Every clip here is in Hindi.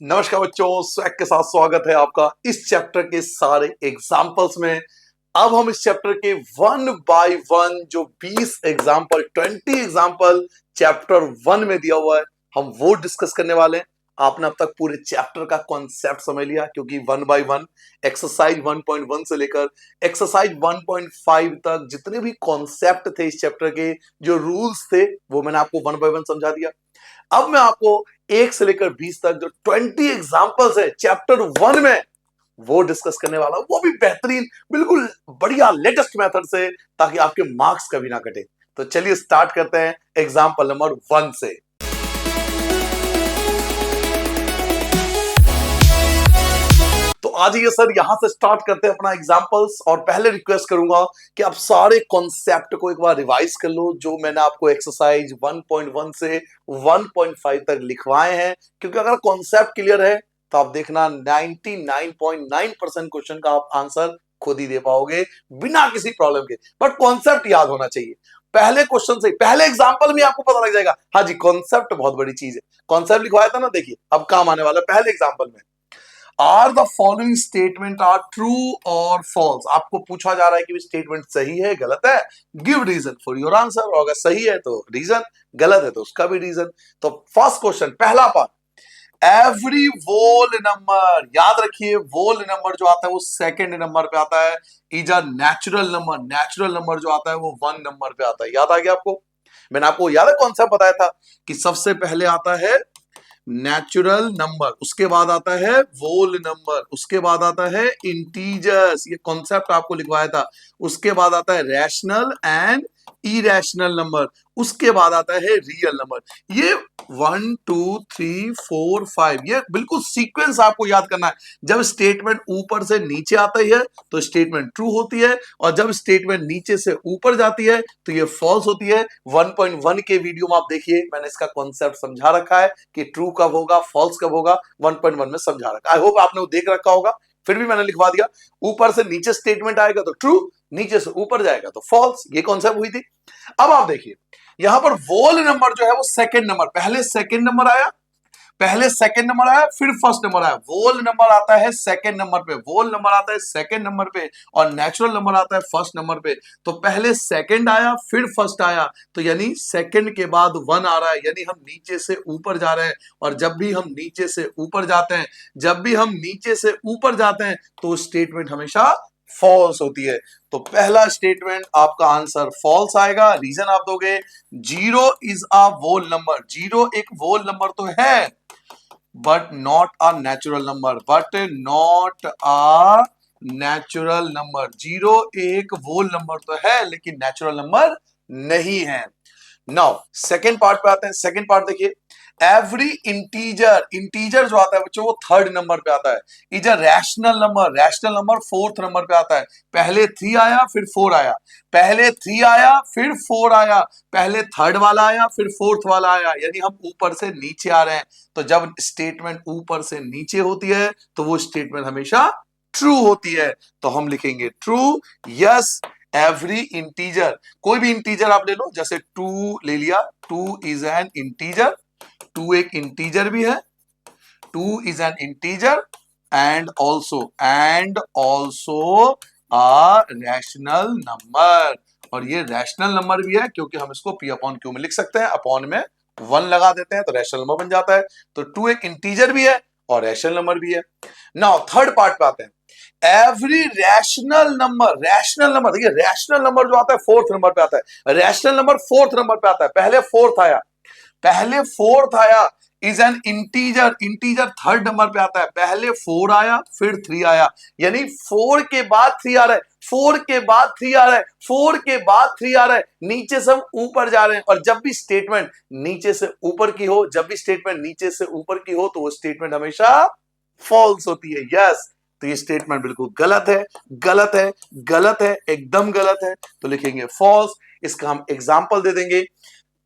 नमस्कार बच्चों, स्वैग के साथ स्वागत है आपका इस चैप्टर के सारे एग्जाम्पल्स में। अब हम इस चैप्टर के वन बाय वन जो 20 एग्जाम्पल 20 एग्जाम्पल चैप्टर वन में दिया हुआ है हम वो डिस्कस करने वाले हैं। आपने अब तक पूरे चैप्टर का कॉन्सेप्ट समझ लिया, क्योंकि वन बाय वन एक्सरसाइज 1.1 से लेकर एक्सरसाइज 1.5 तक जितने भी कॉन्सेप्ट थे इस चैप्टर के, जो रूल्स थे, वो मैंने आपको वन बाय वन समझा दिया। अब मैं आपको 1 से लेकर 20 तक जो 20 एग्जाम्पल्स है चैप्टर वन में वो डिस्कस करने वाला हूं, वो भी बेहतरीन, बिल्कुल बढ़िया लेटेस्ट मेथड से, ताकि आपके मार्क्स कभी ना कटे। तो चलिए स्टार्ट करते हैं एग्जाम्पल नंबर 1 से। तो आज ये सर यहां से स्टार्ट करते हैं अपना एग्जाम्पल्स, और पहले रिक्वेस्ट करूंगा कि आप सारे कॉन्सेप्ट को एक बार रिवाइज कर लो जो मैंने आपको एक्सरसाइज 1.1 से 1.5 तक लिखवाए हैं, क्योंकि अगर कॉन्सेप्ट क्लियर है तो आप देखना 99.9% क्वेश्चन का आप आंसर खुद ही दे पाओगे बिना किसी प्रॉब्लम के। बट कॉन्सेप्ट याद होना चाहिए। पहले क्वेश्चन से, पहले एग्जाम्पल में आपको पता लग जाएगा, हाँ जी कॉन्सेप्ट बहुत बड़ी चीज है। कॉन्सेप्ट लिखवाया था ना, देखिए अब काम आने वाला है पहले एग्जाम्पल में। Are the following statement are true और फॉल्स। आपको पूछा जा रहा है कि स्टेटमेंट सही है गलत है, give reason for your answer, और अगर सही है तो रीजन, गलत है तो उसका भी रीजन। तो फर्स्ट क्वेश्चन पहला पार्ट, एवरी वोल नंबर, याद रखिए वोल नंबर जो आता है वो सेकंड नंबर पे आता है, is a natural number. Natural number जो आता है वो 1 नंबर पे आता है। याद आ गया आपको? मैंने आपको याद है कॉन्सेप्ट बताया था कि सबसे पहले आता है नेचुरल नंबर, उसके बाद आता है वोल नंबर, उसके बाद आता है इंटीजर्स, ये कॉन्सेप्ट आपको लिखवाया था। उसके बाद आता है रैशनल एंड इरेशनल नंबर, उसके बाद आता है रियल नंबर। ये 1 2 3 4 5 ये बिल्कुल सीक्वेंस आपको याद करना है। जब स्टेटमेंट ऊपर से नीचे आता है तो स्टेटमेंट ट्रू होती है, और जब स्टेटमेंट नीचे से ऊपर जाती है तो ये फॉल्स होती है। 1.1 के वीडियो में आप देखिए, मैंने इसका कॉन्सेप्ट समझा रखा है कि ट्रू कब होगा फॉल्स कब होगा, 1.1 में समझा रखा। आई होप आपने वो देख रखा होगा, फिर भी मैंने लिखवा दिया। ऊपर से नीचे स्टेटमेंट आएगा तो ट्रू, नीचे से ऊपर जाएगा तो फॉल्स, ये कॉन्सेप्ट हुई थी। अब आप देखिए यहां पर वोल नंबर जो है वो सेकंड नंबर, पहले सेकंड नंबर आया, पहले सेकंड नंबर आया, फिर फर्स्ट नंबर आया। वोल नंबर आता है सेकंड नंबर पे, वोल नंबर आता है सेकंड नंबर पे, और नेचुरल नंबर आता है फर्स्ट नंबर पे। तो पहले सेकंड आया फिर फर्स्ट आया, तो यानी सेकंड के बाद 1 आ रहा है, यानी हम नीचे से ऊपर जा रहे हैं। और जब भी हम नीचे से ऊपर जाते हैं, जब भी हम नीचे से ऊपर जाते हैं तो स्टेटमेंट हमेशा फॉल्स होती है। तो पहला स्टेटमेंट आपका आंसर फॉल्स आएगा। रीजन आप दोगे, zero is a whole number, zero एक वोल नंबर तो है but not a natural number, but not a natural number. Zero एक वोल नंबर तो है लेकिन नेचुरल नंबर नहीं है। नाउ सेकेंड पार्ट पे आते हैं। सेकेंड पार्ट देखिए, एवरी इंटीजर, इंटीजर जो आता है बच्चों वो थर्ड नंबर पे आता है, is a rational number, rational number fourth number पे आता है। पहले 3 आया फिर 4 आया, पहले 3 आया फिर 4 आया, पहले थर्ड वाला आया फिर फोर्थ वाला आया, यानी हम ऊपर से नीचे आ रहे हैं। तो जब स्टेटमेंट ऊपर से नीचे होती है तो वो स्टेटमेंट हमेशा ट्रू होती है। तो हम लिखेंगे ट्रू, यस एवरी इंटीजर। कोई भी इंटीजर आप ले लो, जैसे 2 ले लिया, 2 इज एन इंटीजर, 2 एक इंटीजर भी है, 2 is an integer and also a rational number. और ये रैशनल नंबर भी है क्योंकि हम इसको p अपॉन क्यू में लिख सकते हैं, अपॉन में 1 लगा देते हैं तो रैशनल नंबर बन जाता है। तो 2 एक इंटीजर भी है और रैशनल नंबर भी है। नाउ थर्ड पार्ट पे आते हैं, every rational number, rational number देखिए, रैशनल नंबर जो आता है फोर्थ नंबर पे आता है, रैशनल नंबर फोर्थ नंबर पे आता है। पहले फोर्थ आया, पहले फोर्थ आया, is an integer, integer third number पे आता है। पहले 4 आया फिर 3 आया, यानी 4 के बाद 3 आ रहा है, 4 के बाद 3 आ रहा है, 4 के बाद 3 आ रहा है, नीचे से हम ऊपर जा रहे हैं। और जब भी स्टेटमेंट नीचे से ऊपर की हो, जब भी स्टेटमेंट नीचे से ऊपर की हो तो वो स्टेटमेंट हमेशा फॉल्स होती है। यस, तो ये स्टेटमेंट बिल्कुल गलत है, गलत है, गलत है, एकदम गलत है, तो लिखेंगे फॉल्स। इसका हम एग्जाम्पल दे देंगे,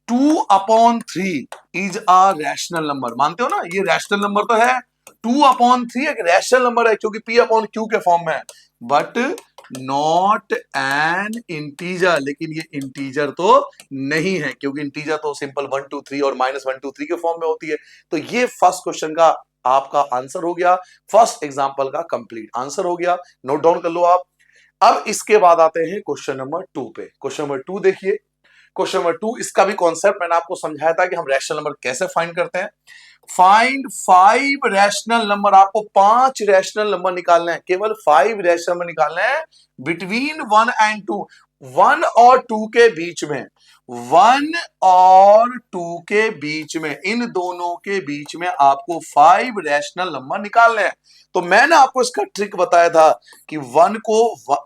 2/3 इज अ रैशनल नंबर। मानते हो ना, ये रैशनल नंबर तो है, 2/3 एक रैशनल नंबर है क्योंकि p अपॉन क्यू के फॉर्म में है, बट नॉट एन इंटीजर, लेकिन ये इंटीजर तो नहीं है क्योंकि इंटीजर तो सिंपल 1 2 3 और -1 2 3 के फॉर्म में होती है। तो ये फर्स्ट क्वेश्चन का आपका आंसर हो गया, फर्स्ट एग्जाम्पल का कंप्लीट आंसर हो गया, नोट डाउन कर लो आप। अब इसके बाद आते हैं क्वेश्चन नंबर 2 पे। क्वेश्चन नंबर 2 देखिए, क्वेश्चन नंबर 2, इसका भी कॉन्सेप्ट मैंने आपको समझाया था कि हम रैशनल नंबर कैसे फाइंड करते हैं। फाइंड 5 रैशनल नंबर, आपको 5 रैशनल नंबर निकालने हैं, केवल 5 रैशनल नंबर निकालने हैं बिटवीन 1 एंड 2, 1 और 2 के बीच में, 1 और 2 के बीच में, इन दोनों के बीच में आपको 5 रैशनल नंबर निकालने हैं। तो मैंने आपको इसका ट्रिक बताया था कि 1 को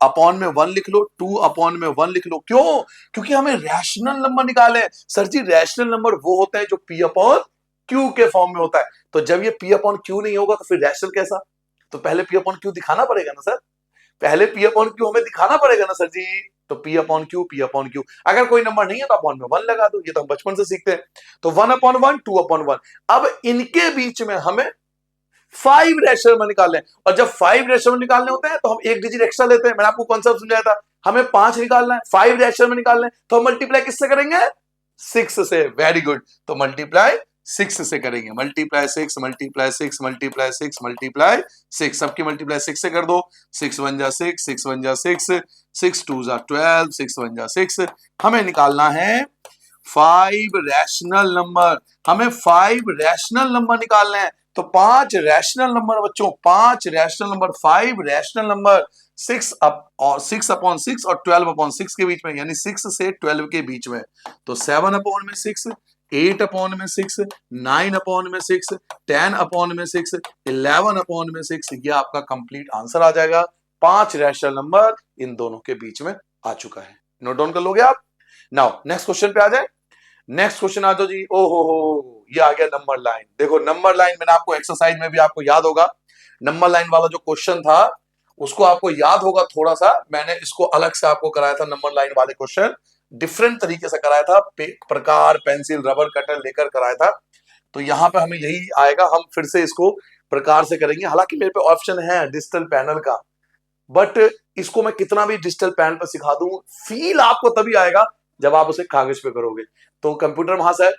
अपॉन में 1 लिख लो, 2 अपॉन में 1 लिख लो। क्यों? क्योंकि हमें रैशनल नंबर निकाले हैं। सर जी रैशनल नंबर वो होते हैं जो पी अपॉन क्यू के फॉर्म में होता है। तो जब ये पी अपॉन क्यू नहीं होगा तो फिर रैशनल कैसा? तो पहले पी अपॉन क्यू दिखाना पड़ेगा ना सर, पहले पी अपॉन क्यू हमें दिखाना पड़ेगा ना सर जी। तो P upon Q, P upon Q, अगर कोई नंबर नहीं है तो अपॉन में 1 लगा दो, ये तो हम बचपन से सीखते हैं। तो 1 अपॉन 1, 2 अपॉन 1। अब इनके बीच में हमें 5 रैशनल नंबर निकालने हैं, और जब 5 रैशनल नंबर निकालने होते हैं तो हम एक डिजिट एक्स्ट्रा लेते हैं। मैंने आपको कॉन्सेप्ट समझाया था, हमें 5 निकालना है, 5 रैशनल नंबर निकालने हैं, तो हम मल्टीप्लाई किससे करेंगे? 6 से। वेरी गुड, तो मल्टीप्लाई 6 से करेंगे, मल्टीप्लाई 6, मल्टीप्लाई 6, मल्टीप्लाई 6, मल्टीप्लाई 6, सबकी मल्टीप्लाई 6 से कर दो। 6 1 जा 6, 6 1 जा 6, 6 2 जा 12, 6 1 जा 6। हमें निकालना है 5 रैशनल नंबर, हमें 5 रैशनल नंबर निकालने हैं। तो 5 रैशनल नंबर बच्चों, 5 रैशनल नंबर, 5 रैशनल नंबर 6 और 6 अपॉन 6 और 12 अपॉन 6 के बीच में, यानी 6 से 12 के बीच में। तो 7 अपॉन में 6, 8 अपॉन में 6, 9 अपॉन में 6, 10 अपॉन में 6, 11 अपॉन में 6, ये आपका कंप्लीट आंसर आ जाएगा। 5 रैशनल नंबर इन दोनों के बीच में आ चुका है। नोट डाउन कर लोगे आप? नाउ नेक्स्ट क्वेश्चन पे आ जाए। नेक्स्ट क्वेश्चन आ जाओ जी। हो, ये आ गया नंबर लाइन। देखो नंबर लाइन मैंने आपको एक्सरसाइज में भी आपको याद होगा, नंबर लाइन वाला जो क्वेश्चन था उसको आपको याद होगा थोड़ा सा, मैंने इसको अलग से आपको कराया था। नंबर लाइन वाले क्वेश्चन डिफरेंट तरीके से कराया था, प्रकार, पेंसिल, रबर, कटर लेकर कराया था। तो यहां पे हमें यही आएगा, हम फिर से इसको प्रकार से करेंगे। हालांकि मेरे पे ऑप्शन है डिजिटल पैनल का, बट इसको मैं कितना भी डिजिटल पैनल पर सिखा दूं, फील आपको तभी आएगा जब आप उसे कागज पे करोगे। तो कंप्यूटर महाशय,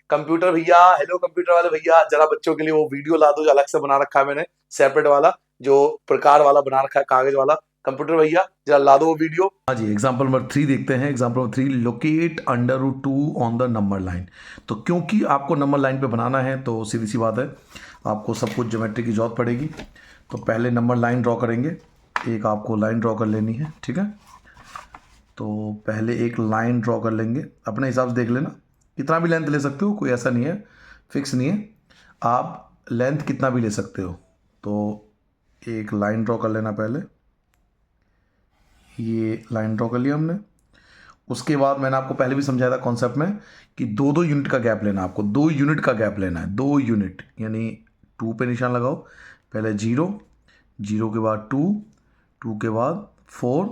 कंप्यूटर भैया, हेलो कंप्यूटर वाले भैया, जरा बच्चों के लिए वो वीडियो ला दो जो अलग से बना रखा है मैंने, सेपरेट वाला, जो प्रकार वाला बना रखा है कागज वाला। कंप्यूटर भैया जरा ला दो वो वीडियो। हाँ जी, एग्जाम्पल नंबर 3 देखते हैं। Example number 3, locate under root 2 on the number line. तो क्योंकि आपको नंबर लाइन पे बनाना है तो सीधी सी बात है, आपको सब कुछ ज्योमेट्री की जरूरत पड़ेगी। तो पहले नंबर लाइन ड्रॉ करेंगे, एक आपको लाइन ड्रॉ कर लेनी है, ठीक है। तो पहले एक लाइन ड्रॉ कर लेंगे, अपने हिसाब से देख लेना, कितना भी लेंथ ले सकते हो, कोई ऐसा नहीं है, फिक्स नहीं है, आप लेंथ कितना भी ले सकते हो। तो एक लाइन ड्रॉ कर लेना पहले, ये लाइन ड्रॉ कर लिया हमने। उसके बाद मैंने आपको पहले भी समझाया था कॉन्सेप्ट में कि 2-2 यूनिट का गैप लेना है, आपको 2 यूनिट का गैप लेना है, 2 यूनिट, यानी 2 पे निशान लगाओ, पहले 0, 0 के बाद 2, 2 के बाद 4,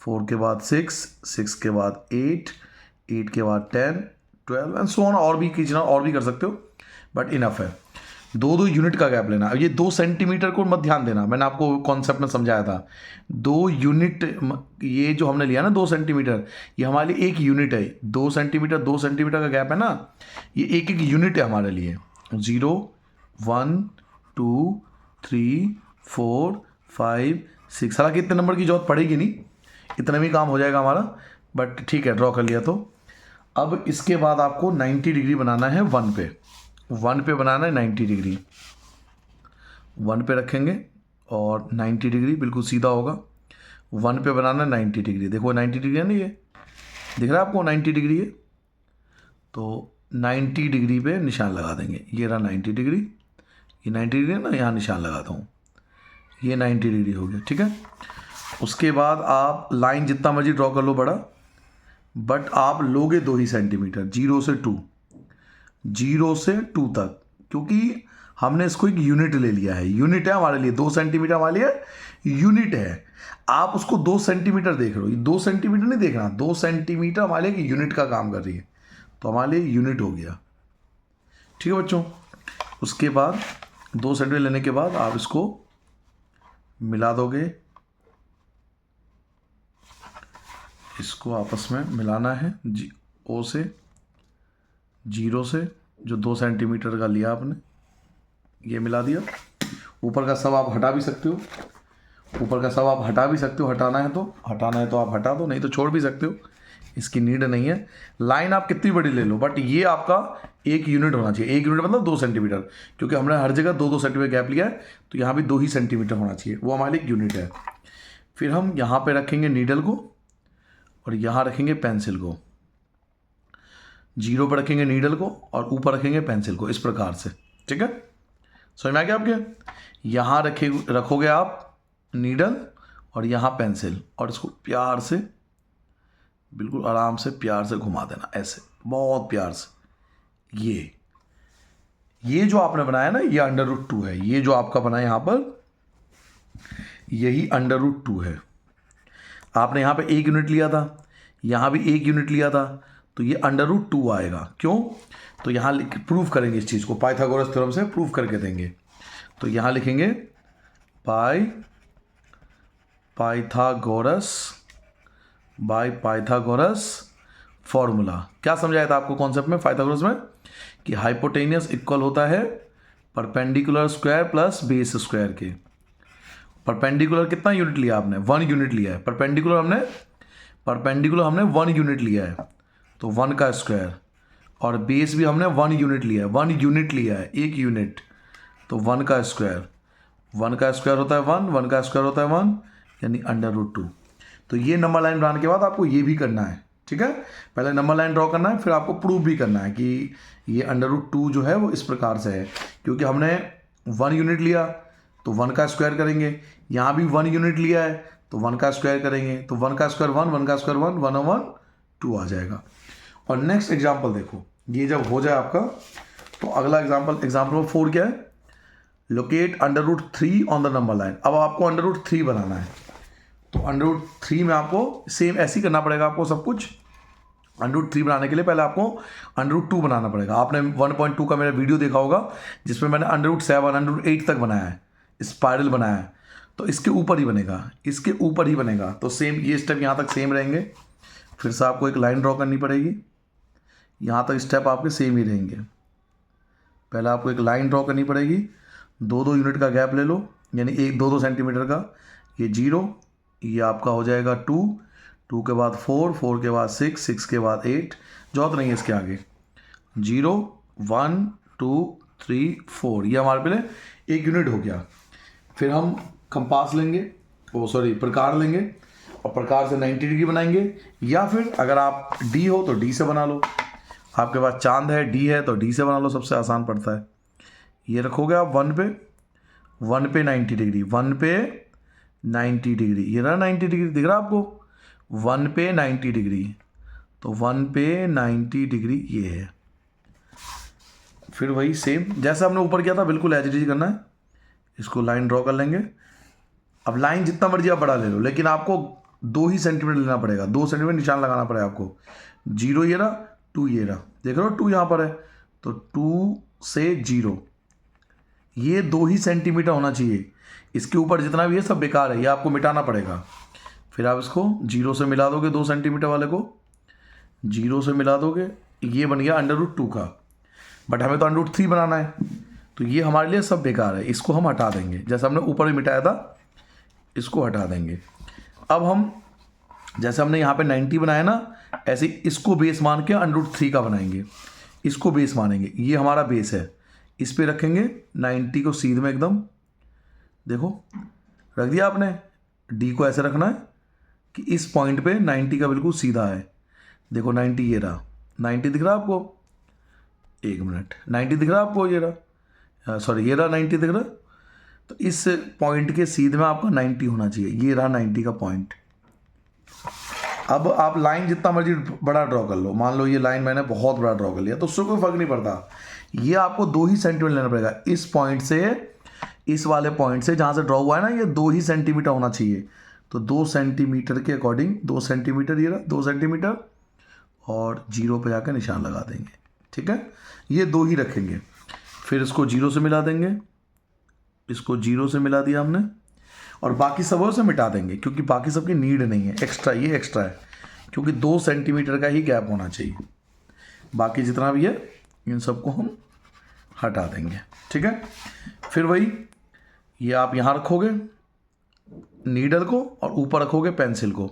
4 के बाद 6, 6 के बाद 8, 8 के बाद 10, 12 एंड सो ऑन। और भी खींचना, और भी कर सकते हो, बट इनफ है। 2-2 यूनिट का गैप लेना। अब ये 2 सेंटीमीटर को मत ध्यान देना, मैंने आपको कॉन्सेप्ट में समझाया था। 2 यूनिट, ये जो हमने लिया ना 2 सेंटीमीटर, ये हमारे लिए एक यूनिट है। 2 सेंटीमीटर, 2 सेंटीमीटर का गैप है ना, ये एक एक यूनिट है हमारे लिए। 0, 1, 2, 3, 4, 5, 6। हालांकि इतने नंबर की जरूरत पड़ेगी नहीं, इतना भी काम हो जाएगा हमारा, बट ठीक है, ड्रॉ कर लिया। तो अब इसके बाद आपको 90 डिग्री बनाना है 1 पे, 1 पे बनाना है 90 डिग्री। 1 पे रखेंगे और 90 डिग्री बिल्कुल सीधा होगा। 1 पे बनाना है 90 डिग्री, देखो 90 डिग्री है ना, ये दिख रहा है आपको 90 डिग्री है। तो 90 डिग्री पे निशान लगा देंगे, ये रहा 90 डिग्री, ये 90 डिग्री है ना, यहाँ निशान लगाता हूँ, ये 90 डिग्री हो गया, ठीक है। उसके बाद आप लाइन जितना मर्जी ड्रॉ कर लो बड़ा, बट आप लोगे 2 ही सेंटीमीटर, 0 से 2, 0 से 2 तक, क्योंकि हमने इसको एक यूनिट ले लिया है। यूनिट है हमारे लिए, 2 सेंटीमीटर हमारे लिए यूनिट है। आप उसको 2 सेंटीमीटर देख रहे हो, ये 2 सेंटीमीटर नहीं देखना, 2 सेंटीमीटर हमारे लिए यूनिट का काम कर रही है, तो हमारे लिए यूनिट हो गया, ठीक है बच्चों। उसके बाद 2 सेंटीमीटर लेने के बाद आप इसको मिला दोगे, इसको आपस में मिलाना है, ओ से, 0 से, जो 2 सेंटीमीटर का लिया आपने, ये मिला दिया। ऊपर का सब आप हटा भी सकते हो, ऊपर का सब आप हटा भी सकते हो, हटाना है तो आप हटा दो, नहीं तो छोड़ भी सकते हो, इसकी नीड नहीं है। लाइन आप कितनी बड़ी ले लो, बट ये आपका 1 यूनिट होना चाहिए। 1 यूनिट मतलब 2 सेंटीमीटर, क्योंकि हमने हर जगह 2-2 सेंटीमीटर गैप लिया है, तो यहाँ भी 2 ही सेंटीमीटर होना चाहिए, वो हमारे लिए 1 यूनिट है। फिर हम यहाँ पे रखेंगे नीडल को और यहाँ रखेंगे पेंसिल को, 0 पर रखेंगे नीडल को और ऊपर रखेंगे पेंसिल को, इस प्रकार से। ठीक है, समझ में आ गया आपके? यहाँ रखोगे आप नीडल और यहाँ पेंसिल, और इसको प्यार से, बिल्कुल आराम से प्यार से घुमा देना, ऐसे बहुत प्यार से। ये जो आपने बनाया ना, ये √2 है। ये जो आपका बना है यहाँ पर, यही √2 है। आपने यहाँ पे 1 यूनिट लिया था, यहाँ भी 1 यूनिट लिया था, तो ये √2 आएगा। क्यों? तो यहाँ प्रूफ करेंगे इस चीज़ को, पाइथागोरस थ्योरम से प्रूफ करके देंगे। तो यहाँ लिखेंगे पाइथागोरस फॉर्मूला। क्या समझाया था आपको कॉन्सेप्ट में पाइथागोरस में? कि हाइपोटेनियस इक्वल होता है perpendicular square plus base square के। परपेंडिकुलर कितना यूनिट लिया आपने? 1 यूनिट लिया है। परपेंडिकुलर हमने 1 यूनिट लिया है, तो 1 का स्क्वायर, और बेस भी हमने 1 यूनिट लिया है। 1 यूनिट लिया है, 1 यूनिट, तो 1 का स्क्वायर। 1 का स्क्वायर होता है 1, 1 का स्क्वायर होता है 1, यानी √2। तो ये नंबर लाइन बनाने के बाद आपको ये भी करना है। ठीक है, पहले नंबर लाइन ड्रॉ करना है, फिर आपको प्रूफ भी करना है कि ये √2 जो है वो इस प्रकार से है। क्योंकि हमने 1 यूनिट लिया तो 1 का स्क्वायर करेंगे, यहाँ भी 1 यूनिट लिया है तो 1 का स्क्वायर करेंगे, तो 1 का स्क्वायर 1, 1 का स्क्वायर 1, 1/2 आ जाएगा। और नेक्स्ट एग्जाम्पल देखो, ये जब हो जाए आपका, तो अगला एग्जाम्पल नंबर 4 क्या है? Locate √3 on the number line. अब आपको √3 बनाना है, तो √3 में आपको सेम ऐसे ही करना पड़ेगा आपको सब कुछ। √3 बनाने के लिए पहले आपको √2 बनाना पड़ेगा। आपने 1.2 का मेरा वीडियो देखा होगा, जिसमें मैंने √7, √8 तक बनाया है, स्पाइरल बनाया है। तो इसके ऊपर ही बनेगा, तो सेम ये स्टेप यहाँ तक सेम रहेंगे। फिर से आपको एक लाइन ड्रॉ करनी पड़ेगी, यहाँ तक स्टेप आपके सेम ही रहेंगे। पहले आपको एक लाइन ड्रॉ करनी पड़ेगी, 2-2 यूनिट का गैप ले लो, यानी 1-2 सेंटीमीटर का। ये 0, ये आपका हो जाएगा 2, 2 के बाद 4, 4 के बाद 6, 6 के बाद 8, जरूरत नहीं है इसके आगे। 0, 1, 2, 3, 4, ये हमारे पहले 1 यूनिट हो गया। फिर हम कंपास लेंगे, प्रकार लेंगे, और प्रकार से 90 डिग्री बनाएंगे। या फिर अगर आप डी हो तो डी से बना लो, आपके पास चांद है, डी है तो डी से बना लो, सबसे आसान पड़ता है। ये रखोगे आप 1 पे 90 डिग्री, 1 पे 90 डिग्री, ये रहा 90 डिग्री, दिख रहा आपको? 1 पे 90 डिग्री, तो 1 पे 90 डिग्री ये है। फिर वही सेम जैसा हमने ऊपर किया था, बिल्कुल एज इट इज करना है। इसको लाइन ड्रॉ कर लेंगे। अब लाइन जितना मर्जी आप बड़ा ले लो, लेकिन आपको 2 ही सेंटीमीटर लेना पड़ेगा, 2 सेंटीमीटर निशान लगाना पड़ेगा आपको। 0 ये रहा, 2 ये रहा, देख रहे हो 2 यहाँ पर है, तो 2 से 0, ये 2 ही सेंटीमीटर होना चाहिए। इसके ऊपर जितना भी है सब बेकार है, ये आपको मिटाना पड़ेगा। फिर आप इसको 0 से मिला दोगे, 2 सेंटीमीटर वाले को 0 से मिला दोगे, ये बन गया √2 का। बट हमें तो √3 बनाना है, तो ये हमारे लिए सब बेकार है, इसको हम हटा देंगे। जैसे हमने ऊपर भी मिटाया था, इसको हटा देंगे। अब हम जैसे हमने यहाँ पे 90 बनाया ना, ऐसे इसको बेस मान के √3 का बनाएंगे, इसको बेस मानेंगे, ये हमारा बेस है। इस पे रखेंगे 90 को सीध में एकदम, देखो रख दिया आपने। डी को ऐसे रखना है कि इस पॉइंट पे 90 का बिल्कुल सीधा है। देखो 90 ये रहा, 90 दिख रहा आपको? 1 मिनट, 90 दिख रहा आपको? ये रहा, सॉरी ये रहा 90 दिख रहा। तो इस पॉइंट के सीध में आपका 90 होना चाहिए, ये रहा 90 का पॉइंट। अब आप लाइन जितना मर्जी बड़ा ड्रॉ कर लो, मान लो ये लाइन मैंने बहुत बड़ा ड्रॉ कर लिया, तो उससे कोई फर्क नहीं पड़ता। ये आपको 2 ही सेंटीमीटर लेना पड़ेगा। इस पॉइंट से, इस वाले पॉइंट से जहाँ से ड्रॉ हुआ है ना, ये 2 ही सेंटीमीटर होना चाहिए। तो 2 सेंटीमीटर के अकॉर्डिंग 2 सेंटीमीटर, ये रहा 2 सेंटीमीटर, और 0 पे जाकर निशान लगा देंगे। ठीक है, ये 2 ही रखेंगे। फिर इसको 0 से मिला देंगे, इसको 0 से मिला दिया हमने, और बाकी सबों से मिटा देंगे, क्योंकि बाकी सबकी नीड नहीं है। एक्स्ट्रा, ये एक्स्ट्रा है, क्योंकि 2 सेंटीमीटर का ही गैप होना चाहिए। बाकी जितना भी है इन सबको हम हटा देंगे। ठीक है, फिर वही ये आप यहाँ रखोगे नीडल को और ऊपर रखोगे पेंसिल को,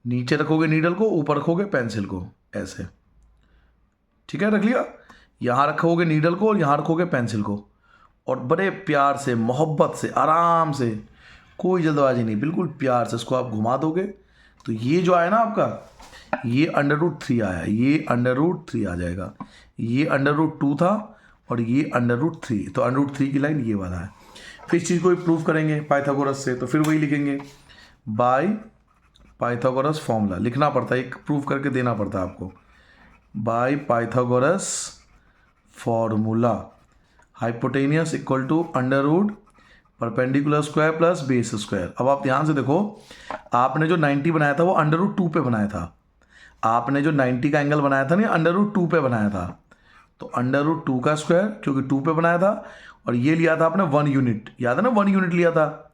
नीचे रखोगे नीडल को, ऊपर रखोगे पेंसिल को, ऐसे। ठीक है, रख लिया। यहाँ रखोगे नीडल को और यहाँ रखोगे पेंसिल को, और बड़े प्यार से, मोहब्बत से, आराम से, कोई जल्दबाजी नहीं, बिल्कुल प्यार से इसको आप घुमा दोगे तो ये जो आया ना आपका, ये √3 आया, ये √3 आ जाएगा। ये √2 था और ये √3, तो √3 की लाइन ये वाला है। फिर इस चीज़ को प्रूव करेंगे पाइथागोरस से, तो फिर वही लिखेंगे बाय पाइथागोरस फॉर्मूला। लिखना पड़ता है, एक प्रूव करके देना पड़ता है आपको। By Pythagoras formula hypotenuse equal to √ perpendicular square plus base square. अब आप ध्यान से देखो, आपने जो 90 बनाया था वो √2 पे बनाया था, आपने जो 90 का एंगल बनाया था ना √2 पे बनाया था, तो √2 का स्क्वायर क्योंकि 2 पे बनाया था, और ये लिया था आपने 1 यूनिट, याद है ना 1 यूनिट लिया था,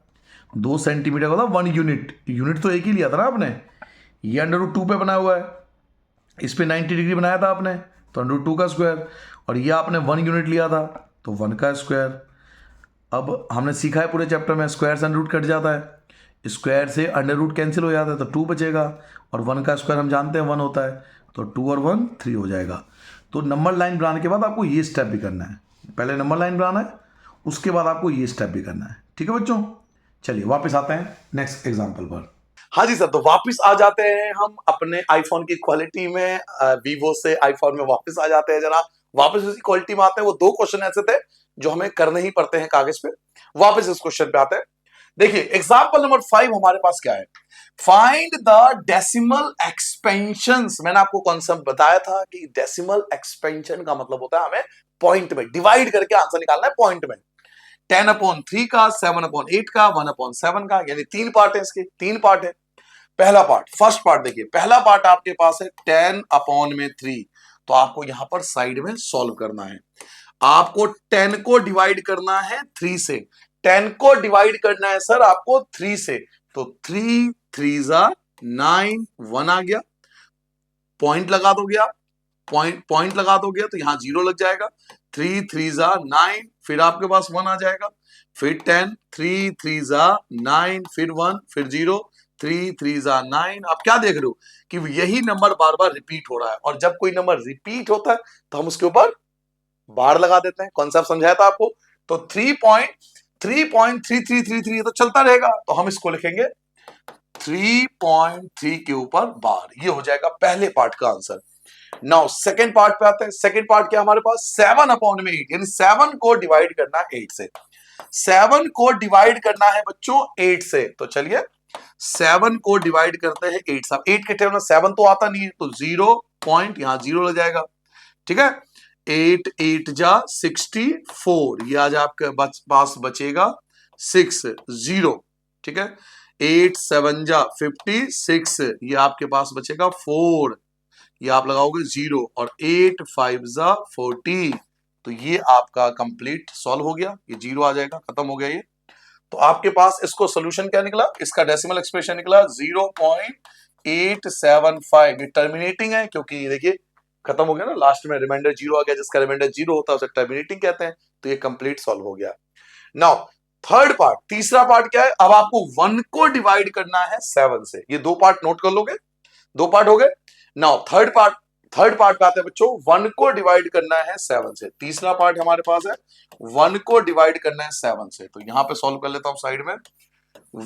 2 सेंटीमीटर का था 1 यूनिट, यूनिट तो एक ही लिया था ना आपने। ये √2 पे बना हुआ है, इस पे 90 डिग्री बनाया था आपने, तो √2 का स्क्वायर, और ये आपने 1 यूनिट लिया था तो 1 का स्क्वायर। अब हमने सीखा है पूरे चैप्टर में स्क्वायर से √ कट जाता है, स्क्वायर से √ कैंसिल हो जाता है तो 2 बचेगा, और 1 का स्क्वायर हम जानते हैं 1 होता है, तो 2 और 1 3 हो जाएगा। तो नंबर लाइन बनाने के बाद आपको ये स्टेप भी करना है, पहले नंबर लाइन बनाना है, उसके बाद आपको ये स्टेप भी करना है। ठीक है बच्चों, चलिए वापस आते हैं नेक्स्ट एग्जाम्पल पर। हाँ जी सर, तो वापस आ जाते हैं हम अपने आईफोन की क्वालिटी में, वीवो से आईफोन में वापस आ जाते हैं। जरा वापस उसी क्वालिटी में आते हैं। वो 2 क्वेश्चन ऐसे थे जो हमें करने ही पड़ते हैं कागज पे। वापस इस क्वेश्चन पे आते हैं। देखिए एग्जाम्पल नंबर 5 हमारे पास क्या है, फाइंड द डेसिमल एक्सपेंशंस। मैंने आपको कॉन्सेप्ट बताया था कि डेसिमल एक्सपेंशन का मतलब होता है हमें पॉइंट में डिवाइड करके आंसर निकालना है, पॉइंट में। 10/3 का, 7/8 का, 1/7 का, यानी 3 पार्ट है इसके, 3 पार्ट है। पहला पार्ट, फर्स्ट पार्ट देखिए, पहला पार्ट आपके पास है 10/3, तो आपको यहां पर साइड में सॉल्व करना है। आपको 10 को डिवाइड करना है 3 से, 10 को डिवाइड करना है सर आपको 3 से, तो 3 3 9, 1 आ गया, पॉइंट लगा दोगे आप, पॉइंट लगा दोगे तो यहां 0 लग जाएगा। 3 3 9, फिर आपके पास 1 आ जाएगा, फिर 10, 3 3 9, फिर 1, फिर 0, 3 3 9। आप क्या देख रहे हो कि यही नंबर बार बार रिपीट हो रहा है, और जब कोई नंबर रिपीट होता है तो हम उसके ऊपर बार लगा देते हैं। कॉन्सेप्ट समझाया था आपको। तो 3.3333 तो चलता रहेगा, तो हम इसको लिखेंगे 3.3 के ऊपर बार। ये हो जाएगा पहले पार्ट का आंसर। नाउ सेकंड पार्ट पे आते हैं। सेकंड पार्ट क्या हमारे पास, 7/8, यानी 7 को डिवाइड करना है 8 से। 7 को डिवाइड करना है बच्चों 8 से, तो चलिए 7 को डिवाइड करते हैं 8 से। 8 के टेबल में 7 तो आता नहीं है, तो 0 पॉइंट, यहां 0 लग जाएगा। ठीक है, 8 8 64, ये आज आपके पास बचेगा 6 0। ठीक है, 8 7 56, ये आपके पास बचेगा 4, ये आप लगाओगे 0, और 8 5 40, तो ये आपका कंप्लीट सॉल्व हो गया, ये 0 आ जाएगा, खत्म हो गया ये। तो आपके पास इसको सोल्यूशन क्या निकला, इसका डेसिमल एक्सप्रेशन निकला 0.875। ये टर्मिनेटिंग है क्योंकि देखिए खत्म हो गया ना, लास्ट में रिमाइंडर 0 आ गया, जिसका रिमाइंडर 0 होता है उसे टर्मिनेटिंग कहते हैं। तो ये कंप्लीट सॉल्व हो गया। नाउ थर्ड पार्ट, तीसरा पार्ट क्या है, अब आपको 1 को डिवाइड करना है 7 से। ये 2 पार्ट नोट कर लोगे, 2 पार्ट हो गए। नाउ थर्ड पार्ट पे आते हैं बच्चों, 1 को डिवाइड करना है 7 से। तीसरा पार्ट हमारे पास है 1 को डिवाइड करना है 7 से, तो यहां पे सॉल्व कर लेता हूं साइड में।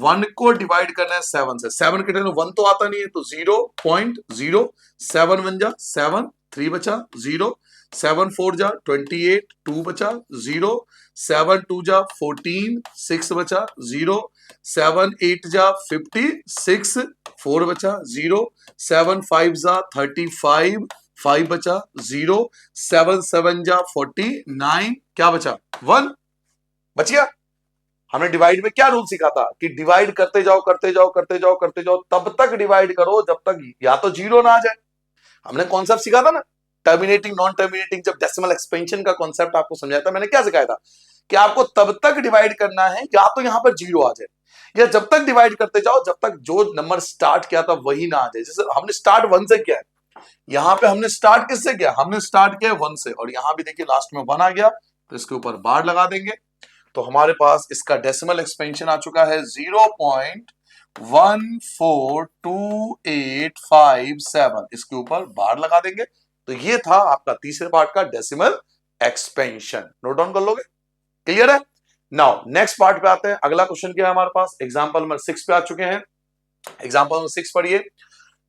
1 को डिवाइड करना है 7 से, 7 के टेबल में 1 तो आता नहीं है, तो 0.0, 7 1 7, 3 बचा 0, 7 4 28, 2 बचा 0, 7 2 14, 6 बचा 0, 7 8 56, 4 बचा 0, 7 5 35, 5 बचा 0, 7 7 49, क्या बचा 1 बच गया। हमने डिवाइड में क्या रूल सीखा था कि डिवाइड करते जाओ करते जाओ करते जाओ करते जाओ, तब तक डिवाइड करो जब तक या तो 0 ना आ जाए। हमने कॉन्सेप्ट सीखा था ना, टर्मिनेटिंग नॉन टर्मिनेटिंग, जब डेसिमल एक्सपेंशन का कॉन्सेप्ट आपको समझाया था, मैंने क्या सिखाया था कि आपको तब तक डिवाइड करना है या तो यहां पर 0 आ जाए, या जब तक डिवाइड करते जाओ जब तक जो नंबर स्टार्ट किया था वही ना आ जाए। जैसे हमने स्टार्ट 1 से किया है, यहां पे हमने स्टार्ट किससे किया, हमने स्टार्ट किया 1 से, और यहां भी देखिए लास्ट में 1 आ गया, तो इसके ऊपर बार लगा देंगे। तो हमारे पास इसका डेसिमल एक्सपेंशन आ चुका है 0.142857, इसके ऊपर बार लगा देंगे। तो ये था आपका तीसरे पार्ट का डेसिमल एक्सपेंशन, नोट डाउन कर लोगे, क्लियर है। नाउ नेक्स्ट पार्ट पे आते हैं, अगला क्वेश्चन क्या है हमारे पास, एग्जांपल नंबर 6 पे आ चुके हैं। एग्जांपल नंबर 6 पढ़िए।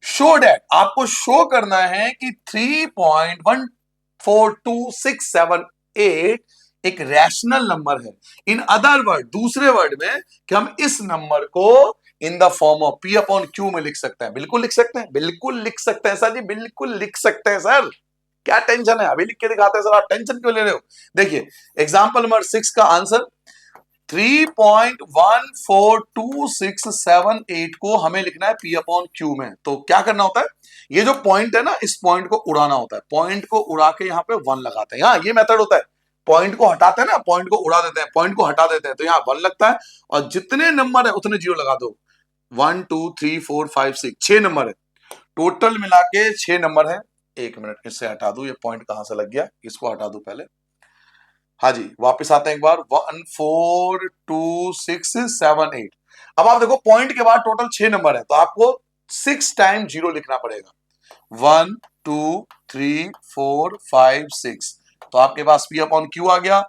शो डेट, आपको शो करना है कि 3.142678 एक रैशनल नंबर है। इन अदर वर्ड, दूसरे वर्ड में, कि हम इस नंबर को in the form of P upon Q में लिख सकते हैं। बिल्कुल लिख सकते हैं, बिल्कुल लिख सकते हैं सर जी, बिल्कुल लिख सकते हैं सर, क्या टेंशन है, अभी लिख के दिखाते हैं सर, आप टेंशन क्यों ले रहे हो। देखिए एग्जांपल नंबर 6 का आंसर 3.142678 को हमें लिखना है P अपॉन Q में। तो क्या करना होता है, ये जो पॉइंट है ना, इस पॉइंट को उड़ाना होता है, पॉइंट को उड़ा के यहाँ पे 1 लगाते हैं। हाँ ये मेथड होता है, पॉइंट को हटाते हैं ना, पॉइंट को उड़ा देते हैं, पॉइंट को हटा देते हैं, तो यहाँ 1 लगता है, और जितने नंबर है उतने 0 लगा दो। 1 2 3 4 5 6, 6 नंबर है टोटल मिला के, 6 नंबर है। एक मिनट इससे हटा दू, ये पॉइंट कहां से लग गया, इसको हटा दू पहले। हाँ जी वापस आते हैं एक बार, 1 4 2 6 7 8। अब आप देखो पॉइंट के बाद टोटल 6 नंबर है, तो आपको 6 टाइम 0 लिखना पड़ेगा। 1 2 3 4 5 6, तो आपके पास P अपॉन Q आ गया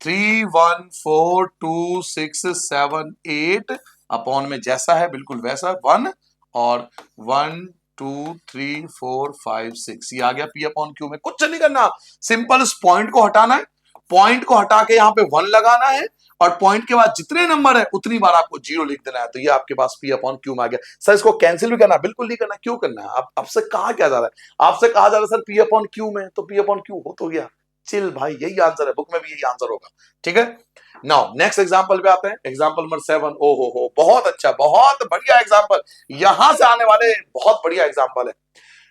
3142678 अपॉन में जैसा है बिल्कुल वैसा 1 और 1 2 3 4 5 6, ये आ गया P अपॉन Q में। कुछ नहीं करना, सिंपल इस पॉइंट को हटाना है, पॉइंट को हटा के यहाँ पे 1 लगाना है, और पॉइंट के बाद जितने नंबर है उतनी बार आपको 0 लिख देना है। तो ये आपके पास P अपॉन Q में आ गया। सर इसको कैंसिल भी करना, बिल्कुल नहीं करना, क्यों करना है, आपसे कहा क्या जा रहा है, आपसे कहा जा रहा है सर P अपॉन Q में, तो P अपॉन Q हो तो गया, चिल भाई, यही आंसर है, बुक में भी यही आंसर होगा, ठीक है। नाउ नेक्स्ट एग्जांपल पे आते हैं, एग्जांपल नंबर 7। ओ हो, बहुत अच्छा, बहुत बढ़िया एग्जांपल, यहां से आने वाले बहुत बढ़िया एग्जांपल है।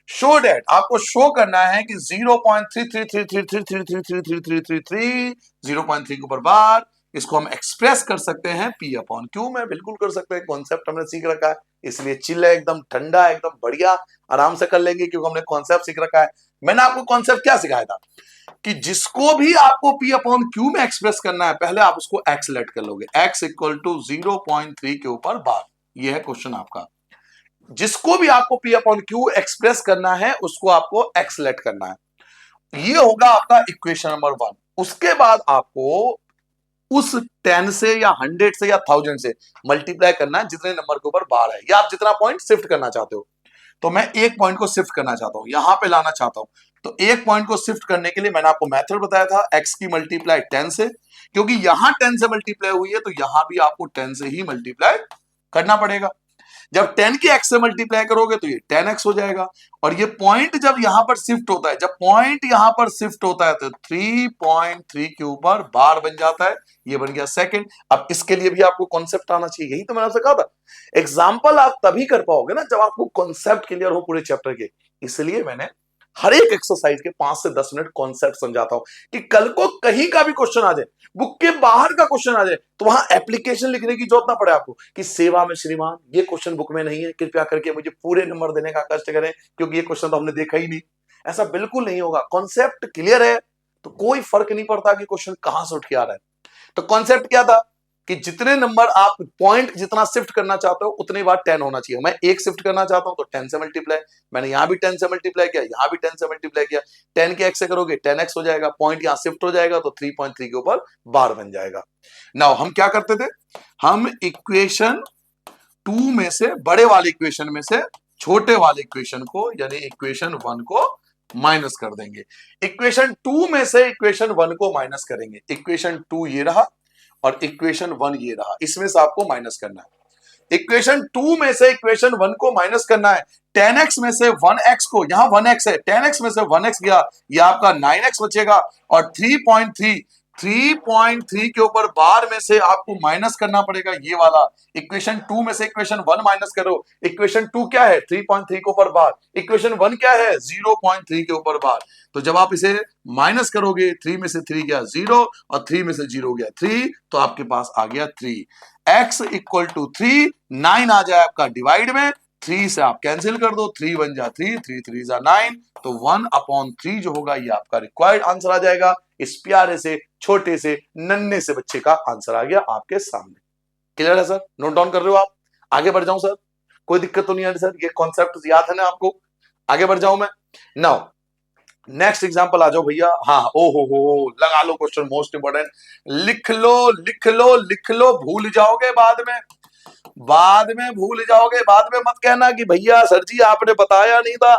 शो डेट, आपको शो करना है कि 0.333333333333 0.3 के ऊपर बार, इसको हम एक्सप्रेस कर सकते हैं P अपॉन Q में, बिल्कुल कर सकते हैं, कॉन्सेप्ट हमने सीख रखा है, इसलिए चिल है, एकदम ठंडा, एकदम बढ़िया, आराम से कर लेंगे क्योंकि हमने कॉन्सेप्ट सीख रखा है। मैंने आपको कॉन्सेप्ट क्या सिखाया था, कि जिसको भी आपको P अपॉन Q में एक्सप्रेस करना है, पहले आप उसको x लेट कर लोगे, x इक्वल टू 0.3 के ऊपर बार, ये है क्वेश्चन आपका। जिसको भी आपको P अपॉन Q एक्सप्रेस करना है उसको आपको x लेट करना है, ये होगा आपका इक्वेशन नंबर 1। उसके बाद आपको उस 10 से या 100 से या 1000 से मल्टीप्लाई करना है जितने नंबर के ऊपर बार है, या आप जितना पॉइंट शिफ्ट करना चाहते हो। तो मैं एक पॉइंट को शिफ्ट करना चाहता हूं, यहां पे लाना चाहता हूं, तो एक पॉइंट को शिफ्ट करने के लिए मैंने आपको मेथड बताया था, x की मल्टीप्लाई 10 से, क्योंकि यहां 10 से मल्टीप्लाई हुई है तो यहां भी आपको 10 से ही मल्टीप्लाई करना पड़ेगा। जब 10 के x से मल्टीप्लाई करोगे तो ये 10x हो जाएगा, और ये पॉइंट जब यहां पर शिफ्ट होता है, जब पॉइंट यहां पर शिफ्ट होता है तो 3.3 के ऊपर बार बन जाता है, ये बन गया सेकंड। अब इसके लिए भी आपको कॉन्सेप्ट आना चाहिए, यही तो मैंने आपसे कहा था, एग्जाम्पल आप तभी कर पाओगे ना जब आपको कॉन्सेप्ट क्लियर हो पूरे चैप्टर के। इसलिए मैंने हर एक एक्सरसाइज के 5 से 10 मिनट कॉन्सेप्ट समझाता हूं, कि कल को कहीं का भी क्वेश्चन आ जाए, बुक के बाहर का क्वेश्चन आ जाए, तो वहां एप्लीकेशन लिखने की जरूरत ना पड़े आपको, कि सेवा में श्रीमान ये क्वेश्चन बुक में नहीं है, कृपया करके मुझे पूरे नंबर देने का कष्ट करें क्योंकि ये क्वेश्चन तो हमने देखा ही नहीं। ऐसा बिल्कुल नहीं होगा, कॉन्सेप्ट क्लियर है तो कोई फर्क नहीं पड़ता कि क्वेश्चन कहां से उठ के आ रहा है। तो कॉन्सेप्ट क्या था, कि जितने नंबर आप पॉइंट जितना शिफ्ट करना चाहते हो उतनी बार 10 होना चाहिए। मैं एक शिफ्ट करना चाहता हूं तो 10 से मल्टीप्लाई, मैंने यहां भी 10 से मल्टीप्लाई किया, यहां भी 10 से मल्टीप्लाई किया, 10 के x से करोगे 10x हो जाएगा, पॉइंट यहां शिफ्ट हो जाएगा तो 3.3 के ऊपर बार बन जाएगा। नाउ हम क्या करते थे, हम इक्वेशन 2 में से, बड़े वाले इक्वेशन में से छोटे वाले इक्वेशन को, यानी इक्वेशन 1 को माइनस कर देंगे। इक्वेशन 2 में से इक्वेशन 1 को माइनस करेंगे, इक्वेशन 2 ये रहा और इक्वेशन 1 ये रहा, इसमें से आपको माइनस करना है। इक्वेशन 2 में से इक्वेशन 1 को माइनस करना है, 10x में से 1x को, यहां 1x है, 10x में से 1x गया, ये आपका 9x बचेगा, और 3.3 के ऊपर बार में से आपको माइनस करना पड़ेगा ये वाला। इक्वेशन 2 में से इक्वेशन 1 माइनस करो, इक्वेशन 2 क्या है 3.3 के ऊपर बार, इक्वेशन 1 क्या है 0.3 के ऊपर बार। तो जब आप इसे माइनस करोगे, 3 में से 3 गया 0 और 3 में से 0 गया 3, तो आपके पास आ गया 3, x इक्वल टू 3, 9 आ जाए आपका डिवाइड में, 3 से आप कैंसिल कर दो, 3 1 जा 3, 3 3 जा 9, तो 1/3 जो होगा ये आपका रिक्वायर्ड आंसर आ जाएगा। इस प्यारे से छोटे से नन्हे से बच्चे का आंसर आ गया आपके सामने। क्लियर है सर? नोट डाउन कर रहे हो आप? आगे बढ़ जाऊं सर? कोई दिक्कत तो नहीं है सर? ये कॉन्सेप्ट याद है ना आपको? आगे बढ़ जाऊं मैं? नाउ नेक्स्ट एग्जांपल आ जाओ भैया। हाँ, ओ हो, लगा लो क्वेश्चन मोस्ट इंपोर्टेंट। लिख लो लिख लो लिख लो, भूल जाओगे बाद में, बाद में भूल जाओगे, बाद में मत कहना कि भैया सर जी आपने बताया नहीं था।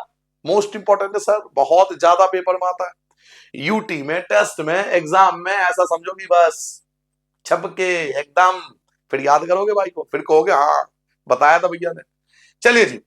मोस्ट इंपोर्टेंट है सर, बहुत ज्यादा पेपर में आता है, यूटी में, टेस्ट में, एग्जाम में, ऐसा समझो कि बस छपके एकदम, फिर याद करोगे भाई को, फिर कहोगे हाँ बताया था भैया ने। चलिए जी,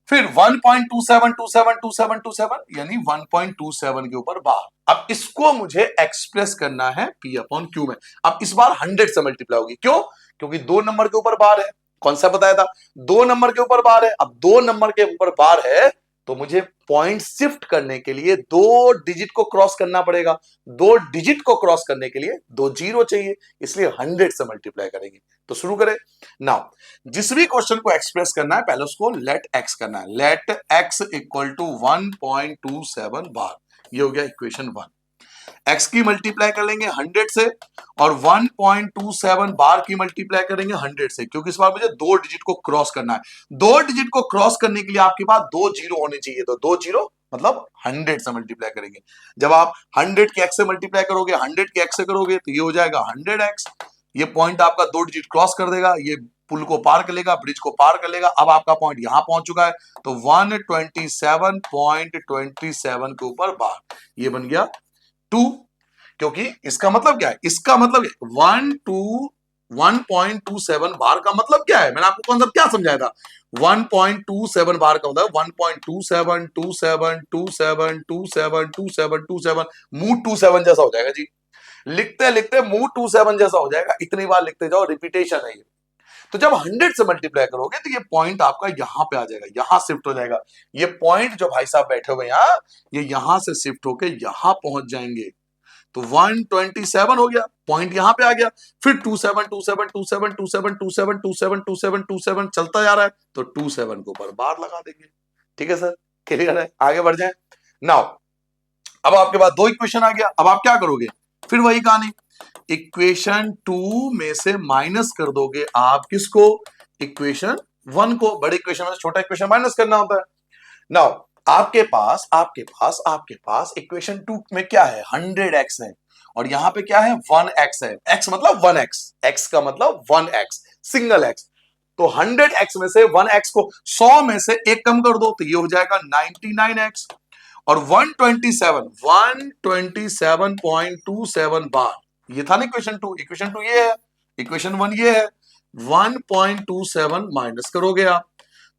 फिर 1.27272727 यानी 1.27 के ऊपर बार। अब इसको मुझे एक्सप्रेस करना है P अपॉन Q में। अब इस बार 100 से मल्टीप्लाई होगी, क्यों? क्योंकि 2 नंबर के ऊपर बार है। कौन सा बताया था? 2 नंबर के ऊपर बार है। अब 2 नंबर के ऊपर बार है तो मुझे पॉइंट शिफ्ट करने के लिए 2 डिजिट को क्रॉस करना पड़ेगा। 2 डिजिट को क्रॉस करने के लिए 2 जीरो चाहिए, इसलिए 100 से मल्टीप्लाई करेंगे। तो शुरू करें। नाउ जिस भी क्वेश्चन को एक्सप्रेस करना है पहले उसको लेट एक्स करना है। लेट एक्स इक्वल टू 1.27 बार, ये हो गया इक्वेशन 1। एक्स की मल्टीप्लाई कर लेंगे 100 से और 1.27 बार की मल्टीप्लाई करेंगे 100 से, क्योंकि इस बार मुझे 2 डिजिट को क्रॉस करना है। 2 डिजिट को क्रॉस करने के लिए आपके पास 2 जीरो होने चाहिए, तो 2 जीरो मतलब 100 से मल्टीप्लाई करेंगे। जब आप 100 के एक्स से मल्टीप्लाई करोगे, 100 के एक्स से करोगे तो ये हो जाएगा 100x। ये पॉइंट आपका 2 डिजिट क्रॉस कर देगा, ये पुल को पार कर लेगा, ब्रिज को पार कर लेगा। अब आपका पॉइंट यहां पहुंच चुका है, तो 127.27 के ऊपर बार, ये बन गया 2। क्योंकि इसका मतलब क्या है? इसका मतलब 1.27 बार का मतलब क्या है? मैंने आपको कॉन्सेप्ट क्या समझाया था? 1.27 बार का होता है 1.27 27 27 27 27 27, मूव 27 जैसा हो जाएगा जी। लिखते लिखते मूव 27 जैसा हो जाएगा, इतनी बार लिखते जाओ, रिपीटेशन है ये। तो जब 100 से मल्टीप्लाई करोगे तो ये पॉइंट आपका यहां पे आ जाएगा, यहां शिफ्ट हो जाएगा। ये पॉइंट जो भाई साहब बैठे हुए यहां, ये यहां से शिफ्ट होके यहां पहुंच जाएंगे। तो 127 हो गया, पॉइंट यहां पे आ गया। फिर 27 27 27 27 27 27 27 27 चलता जा रहा है, तो 27 के ऊपर बार लगा देंगे। ठीक है सर? क्लियर है? आगे बढ़ जाए। नाउ अब आपके पास 2 इक्वेशन आ गया। अब आप क्या करोगे? फिर वही कहानी, इक्वेशन 2 में से माइनस कर दोगे आप किसको? इक्वेशन 1 को। बड़े इक्वेशन में से छोटा इक्वेशन माइनस करना होता है। नाउ आपके पास इक्वेशन 2 में क्या है? 100x है, और यहां पे क्या है? 1x है। x मतलब 1x, x का मतलब 1x, सिंगल x। तो 100x में से 1x को 100 में से एक कम कर दो, तो ये हो जाएगा 99x। और 127.27 बार, ये था ना इक्वेशन 2। इक्वेशन 2 ये है, इक्वेशन 1 ये है। 1.27 माइनस करोगे आप,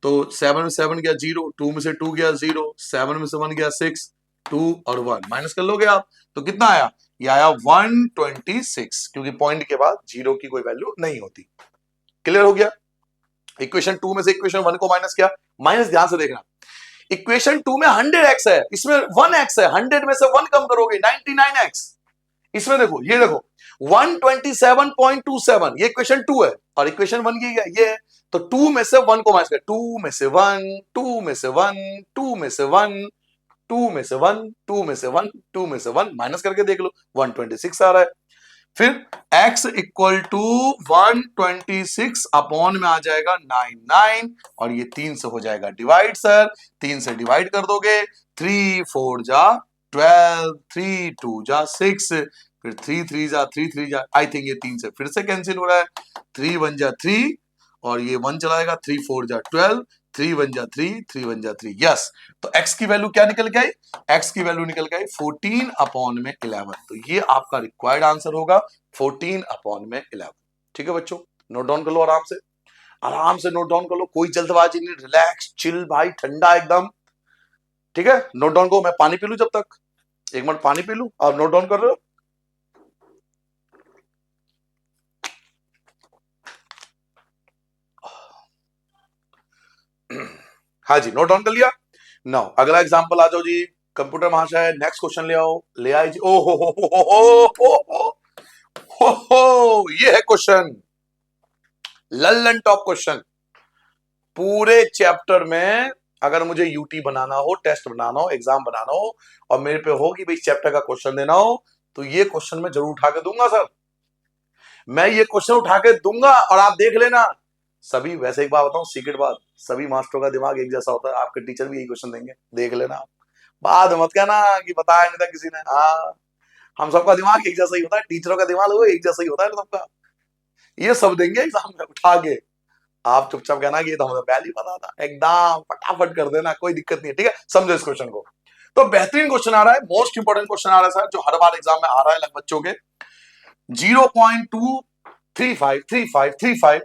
तो 7 में 7 गया 0, 2 में से 2 गया 0, 7 में से 1 गया 6, 2 और 1 माइनस कर लोगे आप, तो कितना आया? ये आया 126, क्योंकि पॉइंट के बाद जीरो की कोई वैल्यू नहीं होती। क्लियर हो गया? इक्वेशन 2 में से इक्वेशन 1 को माइनस किया। माइनस ध्यान से देखना, इक्वेशन 2 में 100x है, इसमें 1x है, 100 में से 1 कम करोगे 99x। इसमें देखो, ये देखो 127.27, ये इक्वेशन 2 है, और इक्वेशन 1 ये है। तो 2 में से 1 को माइनस कर, 2 में से 1, 2 में से 1, 2 में से 1, 2 में से 1, 2 में से 1, 2 में से 1 माइनस करके देख लो, 126 आ रहा है। फिर x इक्वल टू 126 अपॉन में आ जाएगा 99, और ये 3 से हो जाएगा डिवाइड सर। 3 से डिवाइड कर दोगे, 3 4 जा 12, 3 2 जा 6, फिर 3 3 जा 3 3 जा, आई थिंक ये 3 से फिर से कैंसिल हो रहा है। 3 1 जा 3, और ये 1 चलाएगा, 3 4 जा 12, 3 1 जा 3, 3 1 जा 3। यस, तो x की वैल्यू क्या निकल के आई? x की वैल्यू निकल के आई 14 अपॉन में 11। तो ये आपका रिक्वायर्ड आंसर होगा 14 अपॉन में 11। ठीक है बच्चों, नोट डाउन कर लो आराम से, आराम से नोट डाउन कर लो, कोई जल्दबाजी नहीं, रिलैक्स चिल भाई, ठंडा एकदम। ठीक है, नोट डाउन करो। मैं पानी पी लूं जब तक, 1 मिनट पानी पी लूं, आप नोट डाउन कर रहे हो? हाँ जी, नोट डाउन कर लिया। नाउ अगला एग्जांपल आ जाओ जी, कंप्यूटर महाशय नेक्स्ट क्वेश्चन ले आओ, ले आए जी। ओ हो, ये है क्वेश्चन, लल्लन टॉप क्वेश्चन। पूरे चैप्टर में अगर मुझे यूटी बनाना हो, टेस्ट बनाना हो, एग्जाम बनाना हो और मेरे पे हो कि भाई चैप्टर का क्वेश्चन देना हो, तो ये क्वेश्चन मैं जरूर उठा के दूंगा सर। मैं ये क्वेश्चन उठा के दूंगा और आप देख लेना। सभी, वैसे एक बात बताऊं, सीक्रेट बात, सभी मास्टरों का दिमाग एक जैसा होता है। आपके टीचर भी यही क्वेश्चन देंगे, देख लेना आप। बाद मत कहना कि बताया नहीं था किसी ने। हाँ, हम सबका दिमाग एक जैसा ही होता है, टीचरों का दिमाग वो एक जैसा ही होता है सबका। ये सब देंगे एग्जाम में उठा के। आप चुपचाप कहना कि ये तो हमें पहले ही पता था, एकदम फटाफट कर देना, कोई दिक्कत नहीं है। ठीक है, समझो इस क्वेश्चन को। तो बेहतरीन क्वेश्चन आ रहा है, मोस्ट इंपोर्टेंट क्वेश्चन आ रहा है सर, जो हर बार एग्जाम में आ रहा है लगभग बच्चों के। 0.2353535,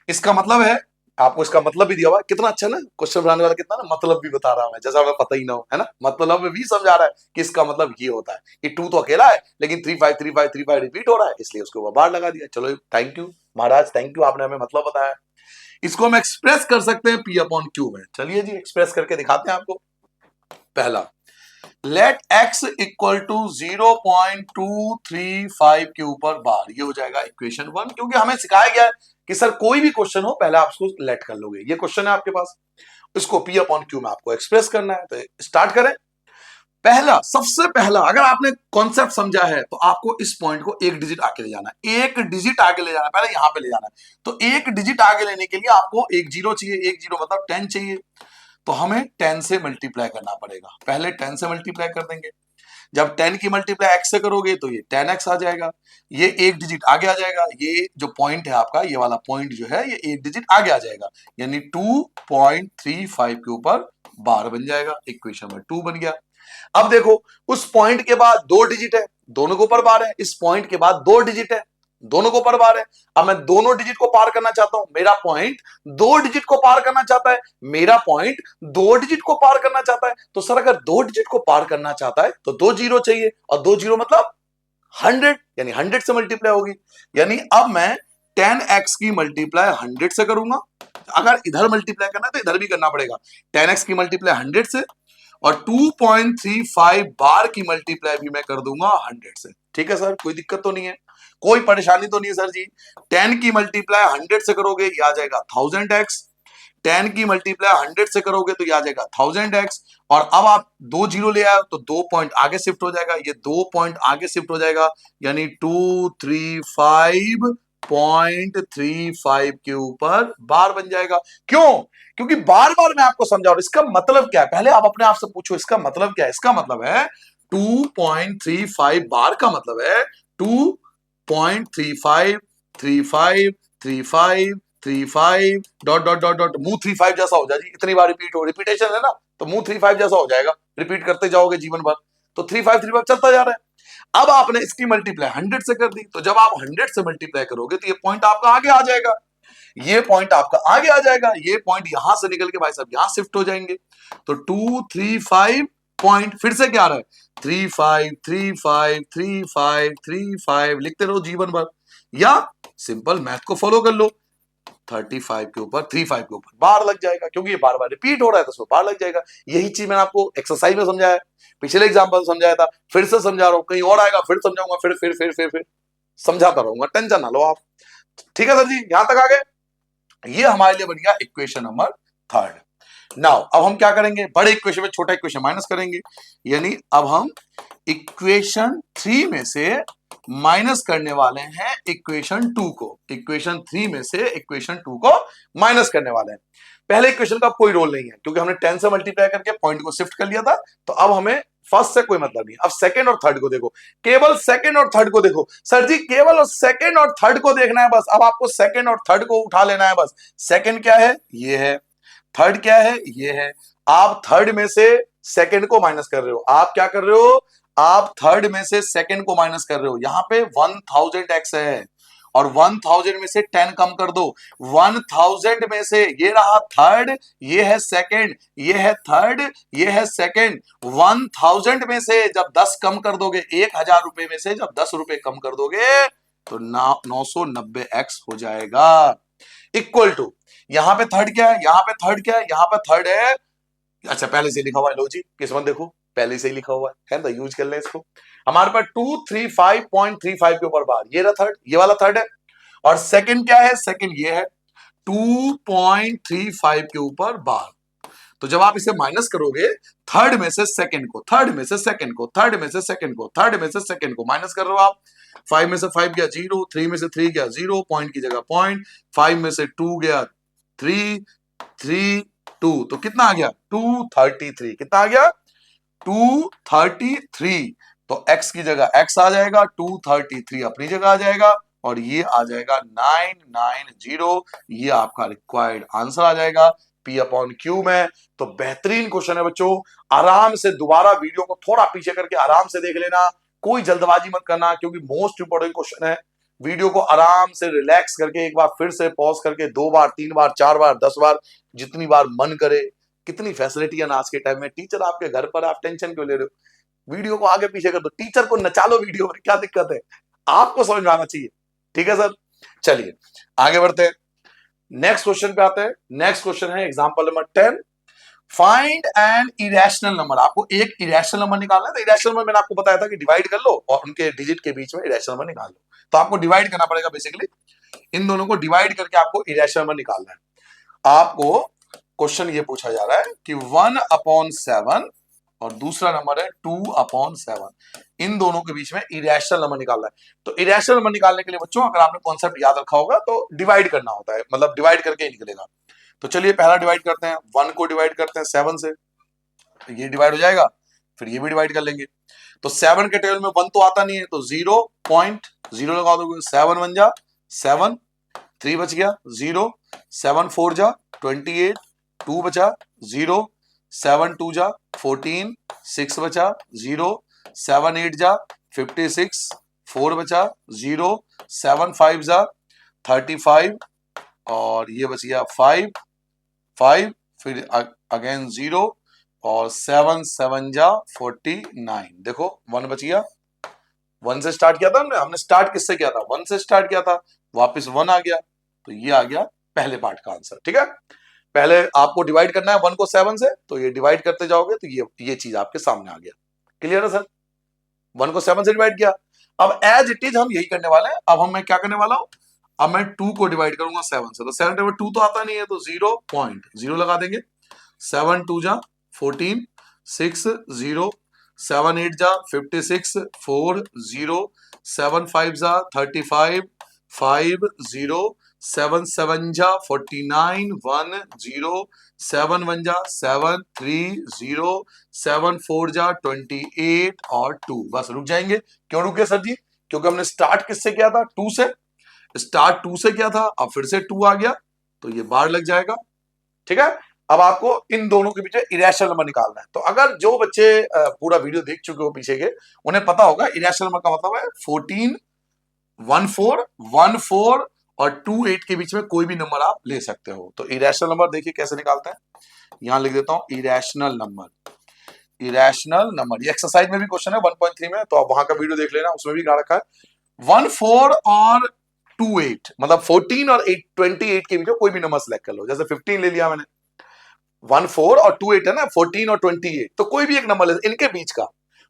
इसका मतलब है, आपको इसका मतलब भी दिया हुआ है। कितना अच्छा ना क्वेश्चन बनाने वाला, कितना ना मतलब भी बता रहा हूं मैं, जैसा हमें पता ही ना हो, है ना। मतलब भी समझा रहा है कि इसका मतलब ये होता है कि 2 तो अकेला है, लेकिन 353535 रिपीट हो रहा है, इसलिए उसके ऊपर बार लगा दिया। चलो thank you Maharaj, thank you, आपने हमें मतलब बताया। इसको हम एक्सप्रेस कर सकते हैं P अपॉन क्यू में। चलिए जी, एक्सप्रेस करके दिखाते हैं आपको। पहला, लेट x इक्वल टू 0.235 के ऊपर बार, ये हो जाएगा इक्वेशन 1। क्योंकि हमें सिखाया गया है कि सर कोई भी क्वेश्चन हो पहले आप उसको लेट कर लोगे। ये क्वेश्चन है आपके पास, इसको P अपॉन क्यू में आपको एक्सप्रेस करना है। तो स्टार्ट करें। पहला, सबसे पहला, अगर आपने कॉन्सेप्ट समझा है तो आपको इस पॉइंट को एक डिजिट आगे ले जाना है, एक डिजिट आगे ले जाना है, पहले यहां पे ले जाना है। तो एक डिजिट आगे लेने के लिए आपको एक जीरो चाहिए, एक जीरो मतलब 10 चाहिए। तो हमें 10 से मल्टीप्लाई करना पड़ेगा। पहले 10 से मल्टीप्लाई कर देंगे। जब 10 की मल्टीप्लाई x से करोगे तो ये 10x आ जाएगा, ये एक डिजिट आगे आ जाएगा। ये जो पॉइंट है आपका, ये वाला पॉइंट जो है, ये एक डिजिट आगे आ जाएगा, यानी 2.35 के ऊपर बार बन जाएगा। इक्वेशन में 2 बन गया। अब देखो, उस पॉइंट के बाद दो डिजिट है, दोनों के ऊपर बार है। इस पॉइंट के बाद दो डिजिट है, दोनों को ऊपर बार है। अब मैं दोनों डिजिट को पार करना चाहता हूं, मेरा पॉइंट दो डिजिट को पार करना चाहता है, मेरा पॉइंट दो डिजिट को पार करना चाहता है। तो सर अगर दो डिजिट को पार करना चाहता है तो दो जीरो चाहिए, और दो जीरो मतलब 100, यानी 100 से मल्टीप्लाई होगी। यानी अब मैं 10x की मल्टीप्लाई 100 से करूंगा। अगर इधर मल्टीप्लाई करना है तो इधर भी करना पड़ेगा। 10x की मल्टीप्लाई 100 से, और 2.35 बार की मल्टीप्लाई भी मैं कर दूंगा 100 से। ठीक है सर, कोई दिक्कत तो नहीं है, कोई परेशानी तो नहीं है सर जी। 10 की मल्टीप्लाई 100 से करोगे ये आ जाएगा 1000x, 10 की मल्टीप्लाई 100 से करोगे तो ये आ जाएगा 1000x। और अब आप दो जीरो ले आए तो 2 पॉइंट आगे शिफ्ट हो जाएगा, ये 2 पॉइंट आगे शिफ्ट हो जाएगा, यानी 235.35 के ऊपर बार बन जाएगा। क्यों? क्योंकि बार बार मैं आपको समझा रहा हूं इसका मतलब क्या है। पहले आप अपने आप से पूछो इसका मतलब क्या है। इसका मतलब है 2.35 बार का मतलब है 2.35 35 35 35 डॉट डॉट डॉट डॉट, मुंह 35 जैसा हो जाए जी, इतनी बार रिपीट हो, रिपीटेशन है ना, तो मुंह 35 जैसा हो जाएगा, रिपीट करते जाओगे जीवन भर। तो 35 चलता जा रहा है। अब आपने इसकी मल्टीप्लाई 100 से कर दी, तो जब आप 100 से मल्टीप्लाई करोगे तो ये पॉइंट आपका आगे आ जाएगा, ये पॉइंट आपका आगे आ जाएगा, ये पॉइंट यहां से निकल के भाई साहब यहां शिफ्ट हो जाएंगे। तो 235 पॉइंट फिर से क्या आ रहा है, 35 35 35 35 लिखते रहो जीवन भर, या सिंपल मैथ को फॉलो कर लो, 35 के ऊपर 35 के ऊपर बार लग जाएगा, क्योंकि ये बार बार रिपीट हो रहा है तो उसमें बार लग जाएगा। यही चीज मैंने आपको एक्सरसाइज में समझाया है, पिछले एग्जाम्पल समझाया था, फिर से समझा रहा हूं, कहीं और आएगा फिर समझाऊंगा, फिर समझाता रहूंगा, टेंशन ना लो आप। ठीक है सर जी, यहां तक आ गए। ये हमारे लिए बन गया इक्वेशन नंबर 3। नाउ अब हम क्या करेंगे, बड़े इक्वेशन में छोटा इक्वेशन माइनस करेंगे, यानी अब हम इक्वेशन 3 में से माइनस करने वाले हैं इक्वेशन 2 को। इक्वेशन 3 में से इक्वेशन 2 को माइनस करने वाले हैं। पहले इक्वेशन का कोई रोल नहीं है, क्योंकि हमने 10 से मल्टीप्लाई करके पॉइंट को शिफ्ट कर लिया था, तो अब हमें फर्स्ट से कोई मतलब नहीं। अब सेकंड और थर्ड को देखो, केवल सेकंड और थर्ड को देखो। सर जी केवल सेकंड और थर्ड को देखना है बस, अब आपको सेकंड और थर्ड को उठा लेना है बस। सेकंड क्या है, ये है, थर्ड क्या है, ये है। आप थर्ड में से सेकंड को माइनस कर रहे हो, आप क्या कर रहे हो, आप थर्ड में से सेकंड को माइनस कर रहे हो। यहां पे 1000x है, और 1000 में से 10 कम कर दो, 1000 में से ये रहा थर्ड, ये है सेकंड, ये है थर्ड, ये है सेकंड। 1000 में से जब 10 कम कर दोगे, 1000 रुपए में से जब 10 रुपए कम कर दोगे तो 990x हो जाएगा। इक्वल टू, यहां पे थर्ड क्या है, यहां पे थर्ड क्या है, यहां पे थर्ड है, अच्छा पहले से लिखा हुआ है, लो जी किस्मत देखो, पहले से ही लिखा हुआ है तो यूज कर ले इसको। हमारे पास 235.35 के ऊपर बार, ये रहा थर्ड, ये वाला थर्ड है। और सेकंड क्या है, सेकंड ये है, 2.35 के ऊपर बार। तो जब आप इसे माइनस करोगे, थर्ड में से सेकंड को, थर्ड में से सेकंड को, थर्ड में से सेकंड को, थर्ड में से सेकंड को माइनस कर रहे हो आप। 5 में से 5 गया 0, 3 में से 3 गया 0, पॉइंट की जगह पॉइंट, 5 में से 2 गया 3, 3, 2, तो कितना आ गया 233। कितना आ गया 233। तो x की जगह x आ जाएगा, 233 अपनी जगह आ जाएगा, और ये आ जाएगा 990। ये आपका रिक्वायर्ड आंसर आ जाएगा P/Q में। तो बेहतरीन क्वेश्चन है बच्चों, आराम से दोबारा वीडियो को थोड़ा पीछे करके आराम से देख लेना, कोई जल्दबाजी मत करना, क्योंकि मोस्ट इंपोर्टेंट क्वेश्चन है। वीडियो को आराम से रिलैक्स करके एक बार फिर से पॉज करके 2 बार 3 बार 4 बार 10 बार जितनी बार मन करे। कितनी फैसिलिटी है ना आज के टाइम में, टीचर आपके घर पर, आप टेंशन क्यों ले रहे हो? वीडियो को आगे पीछे कर दो, टीचर को नचा लो वीडियो में, क्या दिक्कत है? आपको समझ में आना चाहिए। ठीक है सर, चलिए आगे बढ़ते हैं, नेक्स्ट क्वेश्चन पे आते हैं। नेक्स्ट क्वेश्चन है example number 10, find an irrational number. आपको एक इरेशनल नंबर निकालना है। तो इरेशनल नंबर मैंने आपको बताया था कि डिवाइड कर लो और उनके डिजिट के बीच में इरेशनल नंबर निकाल लो। तो आपको डिवाइड करना पड़ेगा, बेसिकली इन दोनों को डिवाइड करके आपको इरेशनल नंबर निकालना है। आपको क्वेश्चन ये पूछा जा रहा है कि 1/7 और दूसरा नंबर है 2/7, इन दोनों के बीच में इरेशनल नंबर निकालना है। तो इरेशनल नंबर निकालने के लिए बच्चों, अगर आपने कॉन्सेप्ट याद रखा होगा तो डिवाइड करना होता है, मतलब डिवाइड करके ही निकलेगा। तो चलिए पहला डिवाइड करते हैं, 1 को डिवाइड करते हैं 7 से, तो ये डिवाइड हो जाएगा, फिर ये भी डिवाइड कर लेंगे। तो 7 के टेबल में 1 तो आता नहीं है, तो 0.0 लगा दोगे, 7 1 जा 7, 3 बच गया 0, 7 4 जा 28, 2 बचा 0, 7 2 जा 14, 6 बचा 0, 7 8 जा 56, 4 बचा 0, 7 5 जा 35, और ये बच गया 5, फिर अगेन 0, और 7 7 जा 49। देखो 1 बच गया, 1 से स्टार्ट किया था हमने स्टार्ट किससे किया था, 1 से स्टार्ट किया था, वापस 1 आ गया, तो ये आ गया पहले पार्ट का आंसर। ठीक है, पहले आपको डिवाइड करना है 1 को 7 से, तो ये डिवाइड करते जाओगे तो ये चीज आपके सामने आ गया। क्लियर है सर? 1 को 7 से डिवाइड किया। अब एज इट इज हम यही करने वाले हैं। अब मैं क्या करने वाला हूं, अब मैं 2 को डिवाइड करूंगा 7 से, तो 7 टेबल 2 तो आता नहीं है, तो 0.0 लगा देंगे, 7 2 जा 14, 6 0, 7 8 जा 56, 4 0, 7 5 जा 35, 5 0, 7 7 जा 49, 1 0, 7 1 जा 7, 3 0, 7 4 जा 28 और 2। बस रुक जाएंगे। क्यों रुके सर जी? क्योंकि हमने स्टार्ट किससे किया था, 2 से। स्टार्ट 2 से किया था, अब फिर से 2 आ गया, तो ये बार लग जाएगा। ठीक है, अब आपको इन दोनों के पीछे इरेशनल नंबर निकालना है। तो अगर जो बच्चे पूरा वीडियो देख चुके हो पीछे के, उन्हें पता होगा इरेशनल नंबर का मतलब है 14, 14 और 28 के बीच में कोई भी नंबर आप ले सकते हो। तो इरेशनल नंबर देखिए कैसे निकालते हैं, यहां लिख देता हूं इरेशनल नंबर। इरेशनल नंबर ये एक्सरसाइज में भी क्वेश्चन है 1.3 में, तो आप वहां का वीडियो देख लेना, उसमें भी कहा रखा है। 14 और 28 मतलब 14 और 28 के बीच में कोई भी नंबर सेलेक्ट कर लो। जैसे 15 ले लिया मैंने, 14 और 28 है ना, 14 और 28, तो कोई भी एक नंबर ले, इनके बीच का